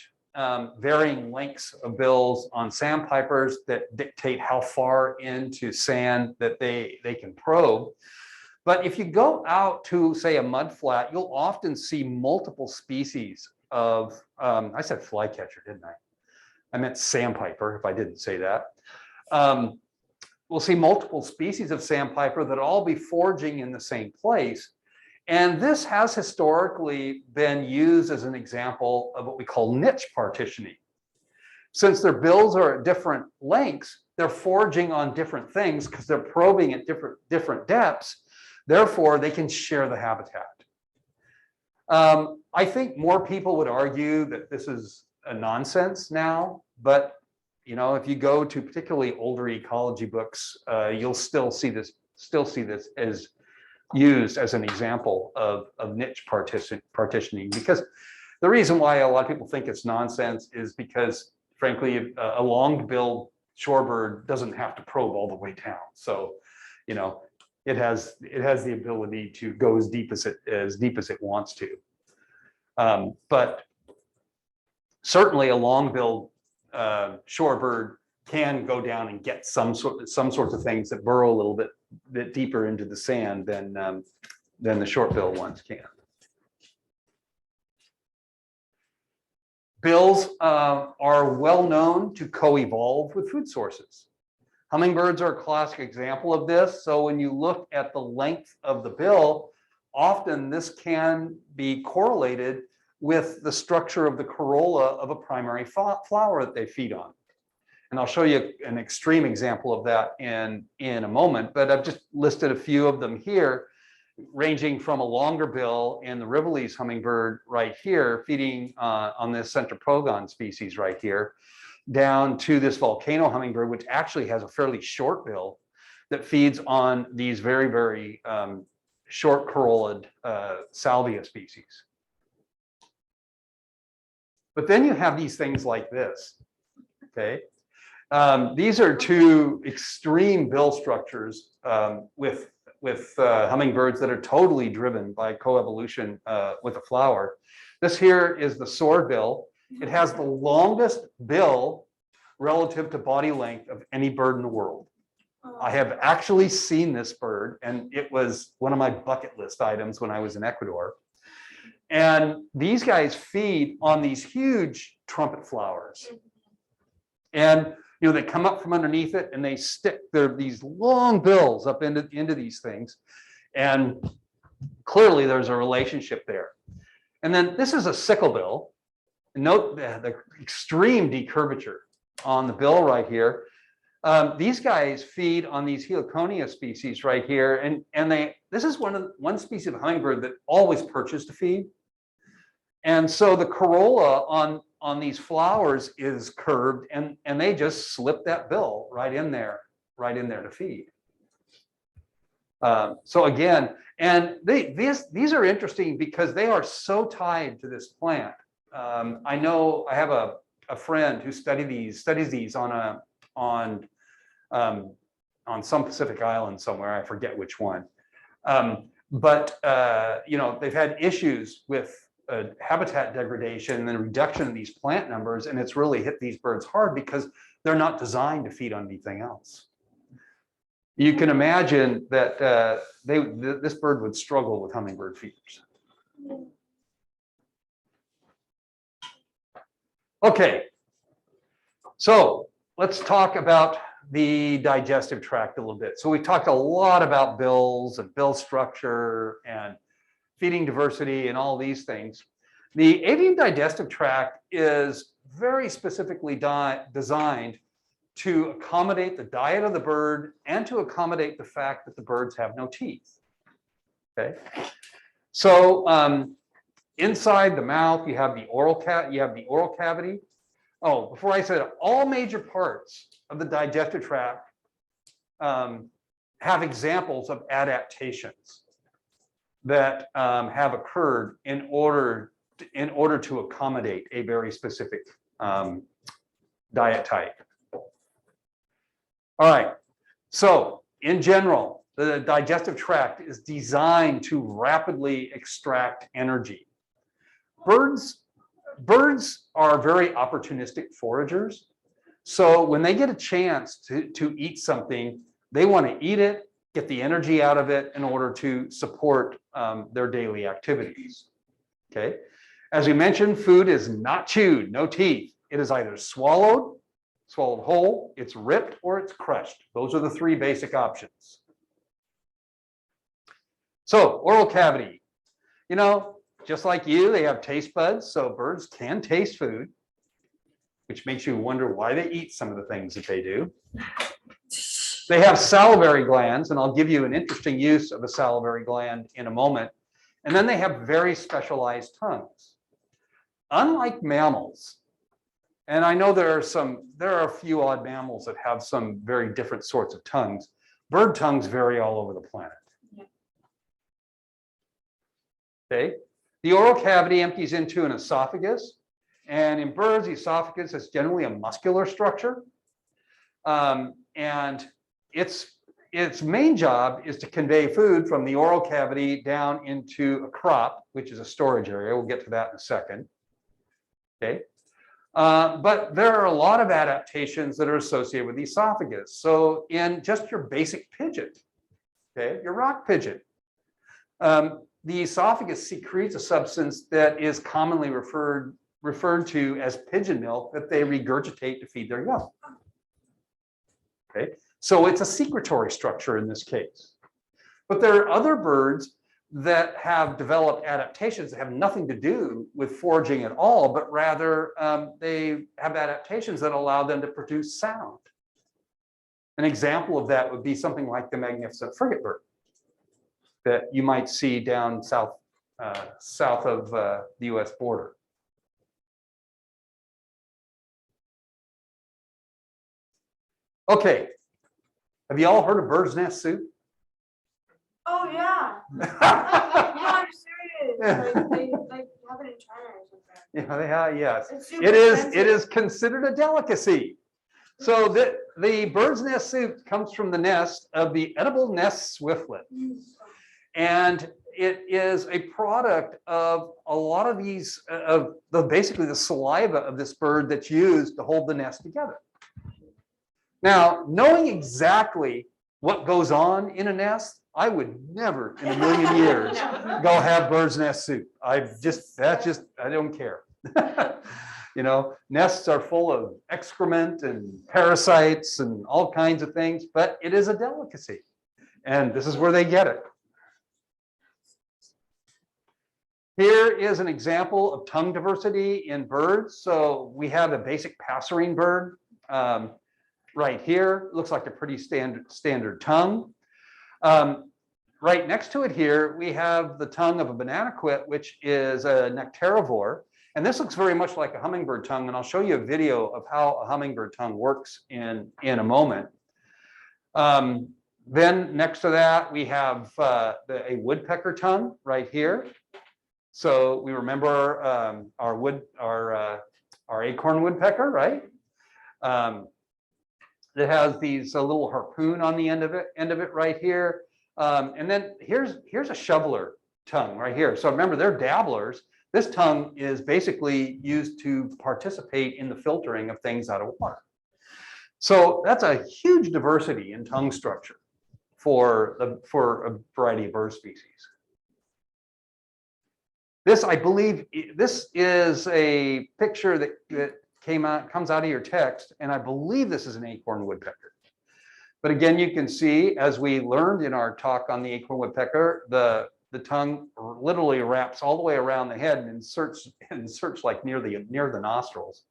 varying lengths of bills on sandpipers that dictate how far into sand that they can probe. But if you go out to, say, a mudflat, you'll often see multiple species of, I said flycatcher, didn't I? I meant sandpiper, if I didn't say that. We'll see multiple species of sandpiper that all be foraging in the same place. And this has historically been used as an example of what we call niche partitioning. Since their bills are at different lengths, they're foraging on different things because they're probing at different depths. Therefore, they can share the habitat. I think more people would argue that this is a nonsense now, but if you go to particularly older ecology books, you'll still see this as used as an example of niche partitioning. Because the reason why a lot of people think it's nonsense is because, frankly, a long-billed shorebird doesn't have to probe all the way down. So, it has the ability to go as deep as it wants to. But certainly a long-billed shorebird can go down and get some sorts of things that burrow a little bit deeper into the sand than the short-billed ones can. Bills are well known to co-evolve with food sources. Hummingbirds are a classic example of this. So when you look at the length of the bill, often this can be correlated with the structure of the corolla of a primary flower that they feed on. And I'll show you an extreme example of that in a moment, but I've just listed a few of them here, ranging from a longer bill in the Rivelli's hummingbird right here, feeding on this Centropogon species right here, down to this volcano hummingbird, which actually has a fairly short bill that feeds on these very, very short corollid salvia species. But then you have these things like this, okay? These are two extreme bill structures with hummingbirds that are totally driven by coevolution with a flower. This here is the swordbill. It has the longest bill relative to body length of any bird in the world. I have actually seen this bird, and it was one of my bucket list items when I was in Ecuador. And these guys feed on these huge trumpet flowers. And they come up from underneath it and they stick these long bills up into these things. And clearly there's a relationship there. And then this is a sicklebill. Note the extreme decurvature on the bill right here. These guys feed on these Heliconia species right here. And this is one species of hummingbird that always perches to feed. And so the corolla on these flowers is curved, and they just slip that bill right in there to feed. So again, and these are interesting because they are so tied to this plant. I know I have a friend who studies these on some Pacific island somewhere. I forget which one. But they've had issues with habitat degradation and reduction in these plant numbers, and it's really hit these birds hard because they're not designed to feed on anything else. You can imagine that this bird would struggle with hummingbird feeders. Okay, so let's talk about the digestive tract a little bit. So we talked a lot about bills and bill structure and feeding diversity and all these things. The avian digestive tract is very specifically designed to accommodate the diet of the bird and to accommodate the fact that the birds have no teeth. Okay, so inside the mouth you have the oral cavity. Oh, before I said, all major parts of the digestive tract have examples of adaptations that have occurred in order in order to accommodate a very specific diet type. All right, so in general, the digestive tract is designed to rapidly extract energy. Birds are very opportunistic foragers. So when they get a chance to eat something, they want to eat it, get the energy out of it in order to support their daily activities. Okay. As we mentioned, food is not chewed, no teeth. It is either swallowed whole, it's ripped, or it's crushed. Those are the three basic options. So oral cavity, you know, just like you, they have taste buds, so birds can taste food, which makes you wonder why they eat some of the things that they do. They have salivary glands, and I'll give you an interesting use of a salivary gland in a moment. And then they have very specialized tongues. Unlike mammals, and I know there are a few odd mammals that have some very different sorts of tongues. Bird tongues vary all over the planet. Okay, the oral cavity empties into an esophagus, and in birds, the esophagus is generally a muscular structure, and its main job is to convey food from the oral cavity down into a crop, which is a storage area. We'll get to that in a second. Okay. But there are a lot of adaptations that are associated with the esophagus. So in just your basic pigeon, okay, your rock pigeon, the esophagus secretes a substance that is commonly referred to as pigeon milk that they regurgitate to feed their young. Okay, so it's a secretory structure in this case. But there are other birds that have developed adaptations that have nothing to do with foraging at all, but rather they have adaptations that allow them to produce sound. An example of that would be something like the magnificent frigate bird that you might see down south of the US border. Okay, have you all heard of bird's nest soup? Oh, yeah. No, I'm serious. Like, they have it in China or something. Yeah, they have, yes. It's super It expensive. is considered a delicacy. So the bird's nest soup comes from the nest of the edible nest swiftlet. And it is a product of a lot of these, basically the saliva of this bird that's used to hold the nest together. Now, knowing exactly what goes on in a nest, I would never in a million years go have bird's nest soup. I don't care. You know, nests are full of excrement and parasites and all kinds of things, but it is a delicacy. And this is where they get it. Here is an example of tongue diversity in birds. So we have a basic passerine bird right here. Looks like a pretty standard tongue. Right next to it here, we have the tongue of a bananaquit, which is a nectarivore. And this looks very much like a hummingbird tongue. And I'll show you a video of how a hummingbird tongue works in a moment. Then next to that, we have a woodpecker tongue right here. So we remember our acorn woodpecker, right? It has these little harpoon on the end of it right here. And then here's a shoveler tongue right here. So remember, they're dabblers. This tongue is basically used to participate in the filtering of things out of water. So that's a huge diversity in tongue structure for a variety of bird species. This, I believe, this is a picture that comes out of your text, and I believe this is an acorn woodpecker. But again, you can see, as we learned in our talk on the acorn woodpecker, the tongue literally wraps all the way around the head and inserts like near the nostrils.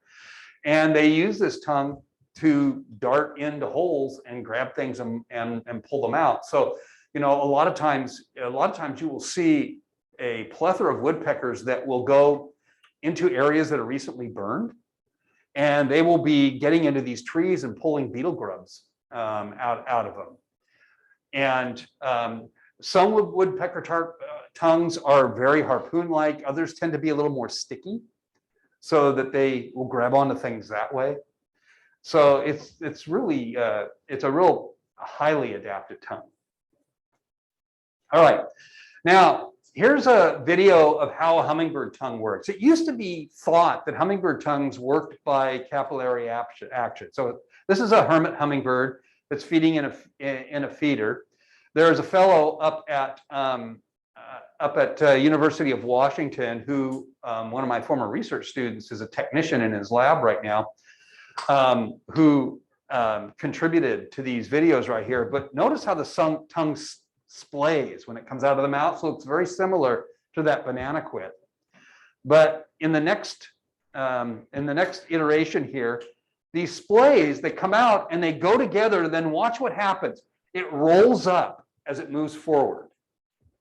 And they use this tongue to dart into holes and grab things and pull them out. So, you know, a lot of times you will see a plethora of woodpeckers that will go into areas that are recently burned, and they will be getting into these trees and pulling beetle grubs out of them. And some woodpecker tongues are very harpoon-like. Others tend to be a little more sticky so that they will grab onto things that way. So it's really, it's a real highly adapted tongue. All right, now here's a video of how a hummingbird tongue works. It used to be thought that hummingbird tongues worked by capillary action. So this is a hermit hummingbird that's feeding in a feeder. There's a fellow up at University of Washington who, one of my former research students, is a technician in his lab right now, who contributed to these videos right here. But notice how the tongue splays when it comes out of the mouth. So it's very similar to that banana quid. But in the next iteration here, these splays, they come out and they go together, and then watch what happens. It rolls up as it moves forward.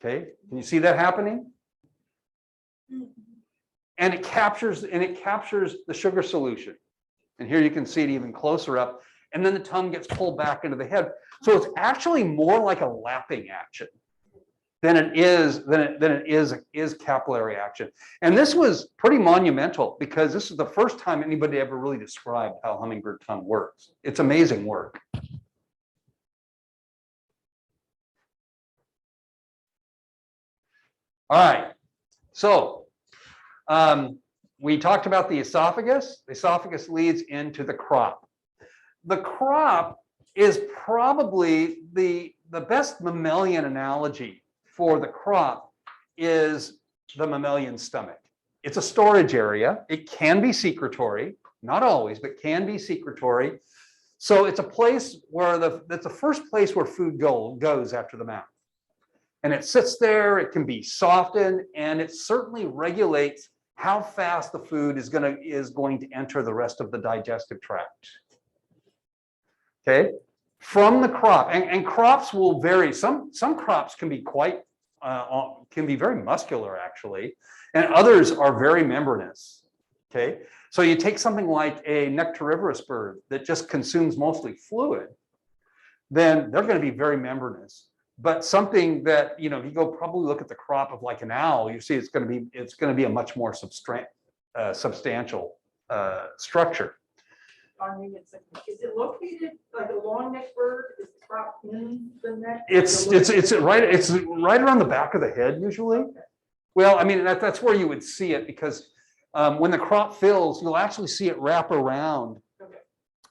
Okay, can you see that happening? And it captures the sugar solution. And here you can see it even closer up. And then the tongue gets pulled back into the head. So it's actually more like a lapping action than it is capillary action. And this was pretty monumental because this is the first time anybody ever really described how hummingbird tongue works. It's amazing work. All right, so we talked about the esophagus. The esophagus leads into the crop. The crop is probably the best mammalian analogy for the crop is the mammalian stomach. It's a storage area. It can be secretory, not always, but can be secretory. So it's a place where that's the first place where food goes after the mouth. And it sits there, it can be softened, and it certainly regulates how fast the food is going to enter the rest of the digestive tract. Okay, from the crop, and crops will vary. Some crops can be very muscular actually, and others are very membranous. Okay, so you take something like a nectarivorous bird that just consumes mostly fluid, then they're going to be very membranous. But something that, if you go probably look at the crop of like an owl, you see it's going to be a much more substantial structure. I mean, is it located like a long neck bird? Is the crop in the neck? It's right around the back of the head usually. Okay. Well, I mean, that's where you would see it because when the crop fills, you'll actually see it wrap around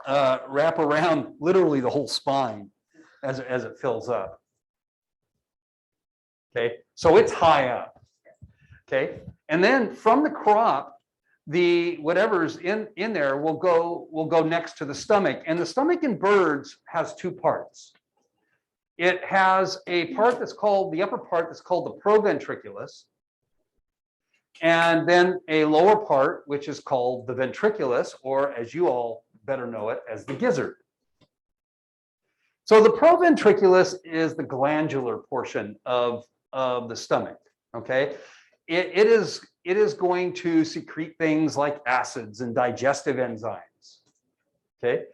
literally the whole spine as it fills up. Okay, so it's high up. Okay, and then from the crop, whatever's in there will go next to the stomach, and the stomach in birds has two parts. It has a part that's called the upper part that's called the proventriculus, and then a lower part which is called the ventriculus, or as you all better know it as the gizzard. So the proventriculus is the glandular portion of the stomach. Okay, it is going to secrete things like acids and digestive enzymes. Okay,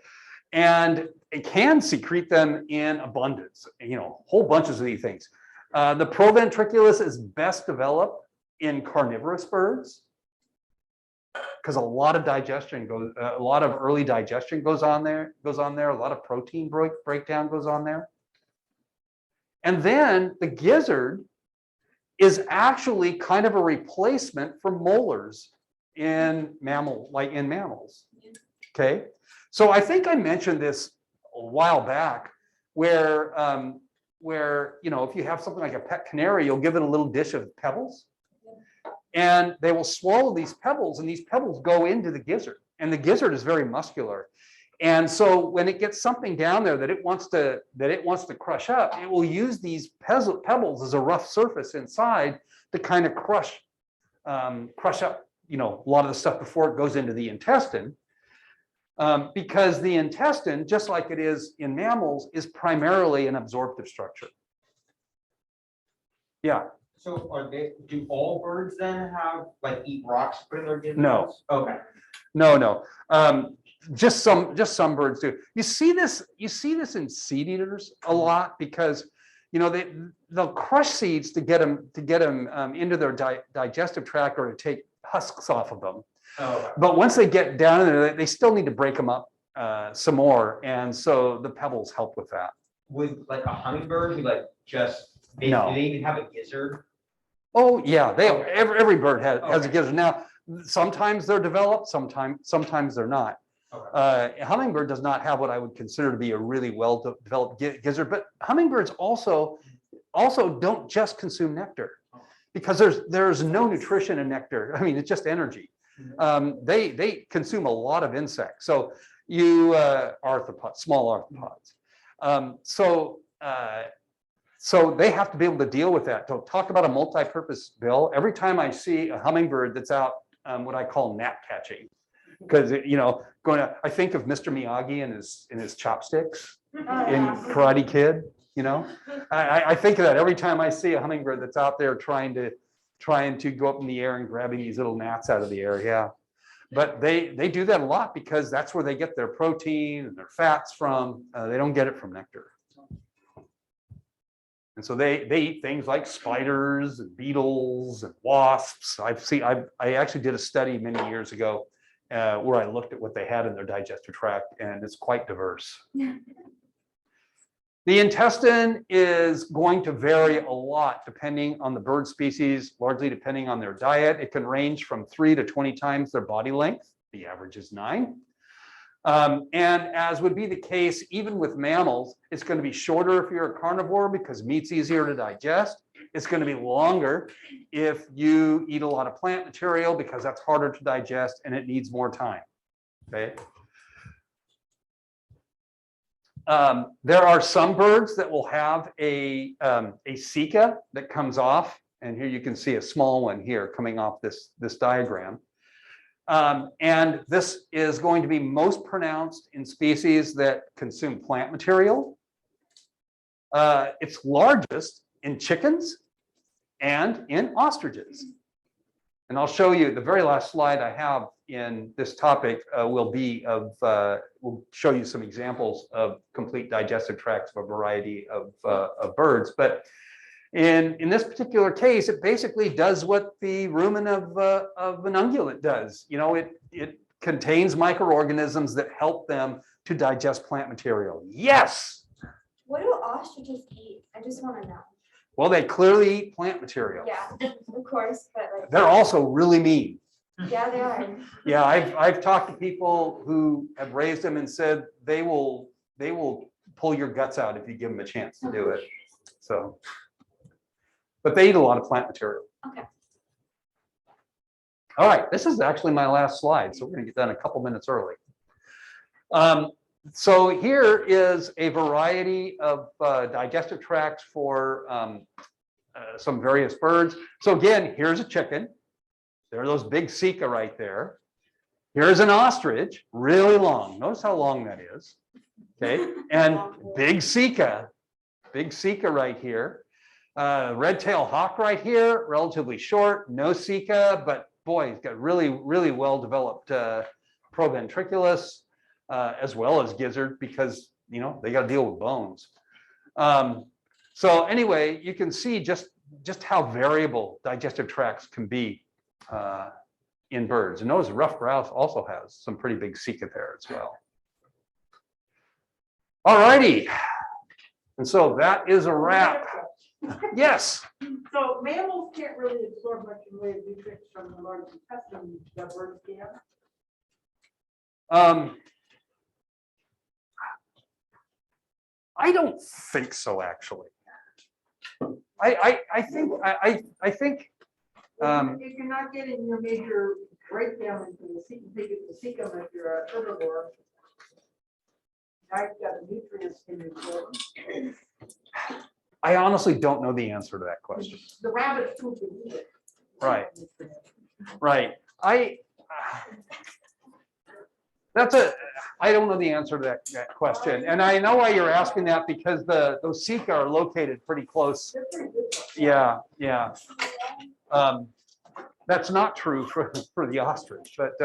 and it can secrete them in abundance. Whole bunches of these things. The proventriculus is best developed in carnivorous birds because a lot of early digestion goes on there. A lot of protein breakdown goes on there. And then the gizzard is actually kind of a replacement for molars in mammals. Okay, so I think I mentioned this a while back, where if you have something like a pet canary, you'll give it a little dish of pebbles, and they will swallow these pebbles, and these pebbles go into the gizzard, and the gizzard is very muscular. And so when it gets something down there that it wants to crush up, it will use these pebbles as a rough surface inside to kind of crush up, a lot of the stuff before it goes into the intestine. Because the intestine, just like it is in mammals, is primarily an absorptive structure. Yeah. So do all birds then eat rocks to put in their gizzards? No. Okay. No. Just some birds do. You see this in seed eaters a lot because they'll crush seeds to get them into their digestive tract or to take husks off of them. Oh, But once they get down in there, they still need to break them up some more. And so the pebbles help with that. with like a hummingbird, we like just, do No. they even have a gizzard? Oh, yeah, Okay. every bird has a Okay. gizzard. Now, sometimes they're developed, sometimes they're not. Okay. A hummingbird does not have what I would consider to be a really well-developed gizzard, but hummingbirds also don't just consume nectar, because there's no nutrition in nectar. I mean, it's just energy. They consume a lot of insects. So arthropods, small arthropods. So they have to be able to deal with that. So talk about a multi-purpose bill. Every time I see a hummingbird that's out, what I call gnat catching, because I think of Mr. Miyagi and his chopsticks in Karate Kid. I think of that every time I see a hummingbird that's out there trying to go up in the air and grabbing these little gnats out of the air. Yeah, but they do that a lot because that's where they get their protein and their fats from. They don't get it from nectar. And so they eat things like spiders and beetles and wasps. I actually did a study many years ago where I looked at what they had in their digestive tract, and it's quite diverse. The intestine is going to vary a lot depending on the bird species, largely depending on their diet. It can range from 3 to 20 times their body length. The average is 9. And as would be the case, even with mammals, it's going to be shorter if you're a carnivore because meat's easier to digest. It's going to be longer if you eat a lot of plant material because that's harder to digest and it needs more time. Okay. There are some birds that will have a ceca that comes off, and here you can see a small one here coming off this diagram. And this is going to be most pronounced in species that consume plant material. It's largest in chickens and in ostriches. And I'll show you the very last slide I have in this topic will show you some examples of complete digestive tracts of a variety of birds. But in this particular case, it basically does what the rumen of an ungulate does. It contains microorganisms that help them to digest plant material. Yes. What do ostriches eat? I just want to know. Well, they clearly eat plant material. Yeah, of course, but like. They're also really mean. Yeah, they are. Yeah, I've talked to people who have raised them and said they will pull your guts out if you give them a chance to do it. So, but they eat a lot of plant material. Okay. All right, this is actually my last slide, so we're going to get done a couple minutes early. So here is a variety of digestive tracts for some various birds. So again, here's a chicken. There are those big ceca right there. Here's an ostrich, really long. Notice how long that is. Okay, and big ceca right here. Red-tailed hawk right here, relatively short, no ceca, but boy, he's got really, really well-developed proventriculus, as well as gizzard, because they got to deal with bones. So anyway, you can see just how variable digestive tracts can be in birds. And notice ruffed grouse also has some pretty big ceca there as well. All righty, and so that is a wrap. Yes. So mammals can't really absorb much in the way of nutrients from the large intestine that birds can. I don't think so, actually. I think. If you're not getting your major breakdown into the cecum if you're a herbivore, now you've got the nutrients in your blood. I honestly don't know the answer to that question. The rabbits poop and eat it. Right. Right. I don't know the answer to that question. And I know why you're asking that, because those ceca are located pretty close. They're pretty good. Yeah, yeah. That's not true for the ostrich, but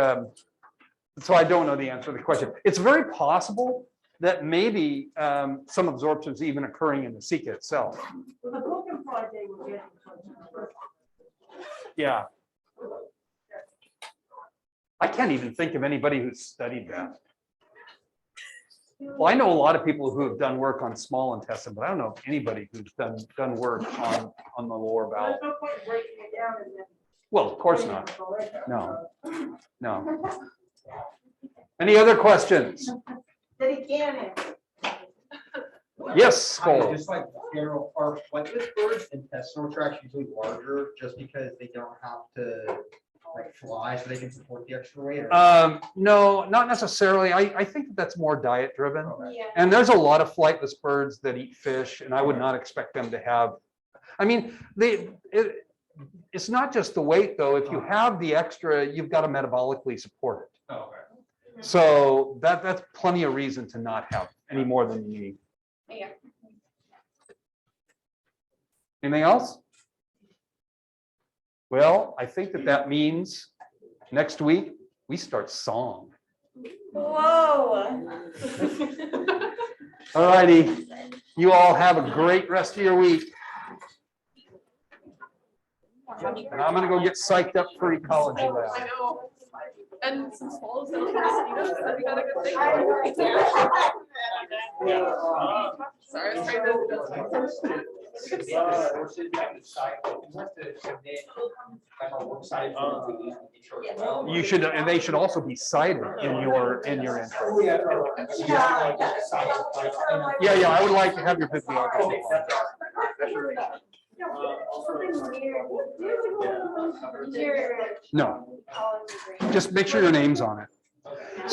so I don't know the answer to the question. It's very possible that maybe some absorption is even occurring in the Sika itself. With the broken part, they were getting. Yeah. I can't even think of anybody who's studied that. Well, I know a lot of people who have done work on small intestine, but I don't know of anybody who's done work on the lower bowel. There's no point breaking it down and then. Well, of course putting it not. in the lake. No. No. Any other questions? That he can answer. Yes, Hi, Cole. just like general, are like this bird's intestinal tracts usually larger just because they don't have to like fly, so they can support the extra weight? Or- No, not necessarily. I think that's more diet driven. Okay. Yeah. And there's a lot of flightless birds that eat fish, and I would not expect them to have, I mean, it's not just the weight though. If you have the extra, you've got to metabolically support it. Oh, okay. So that's plenty of reason to not have any more than you need. Yeah. Anything else? Well, I think that means next week we start song. Whoa. All righty. You all have a great rest of your week. And I'm gonna go get psyched up for ecology I lab. know. And some swallows don't mosquitoes, so we got a good thing. Sorry, I was trying to. You should, and they should also be cited in your intro. Yeah, I would like to have your bibliography. No, just make sure your name's on it.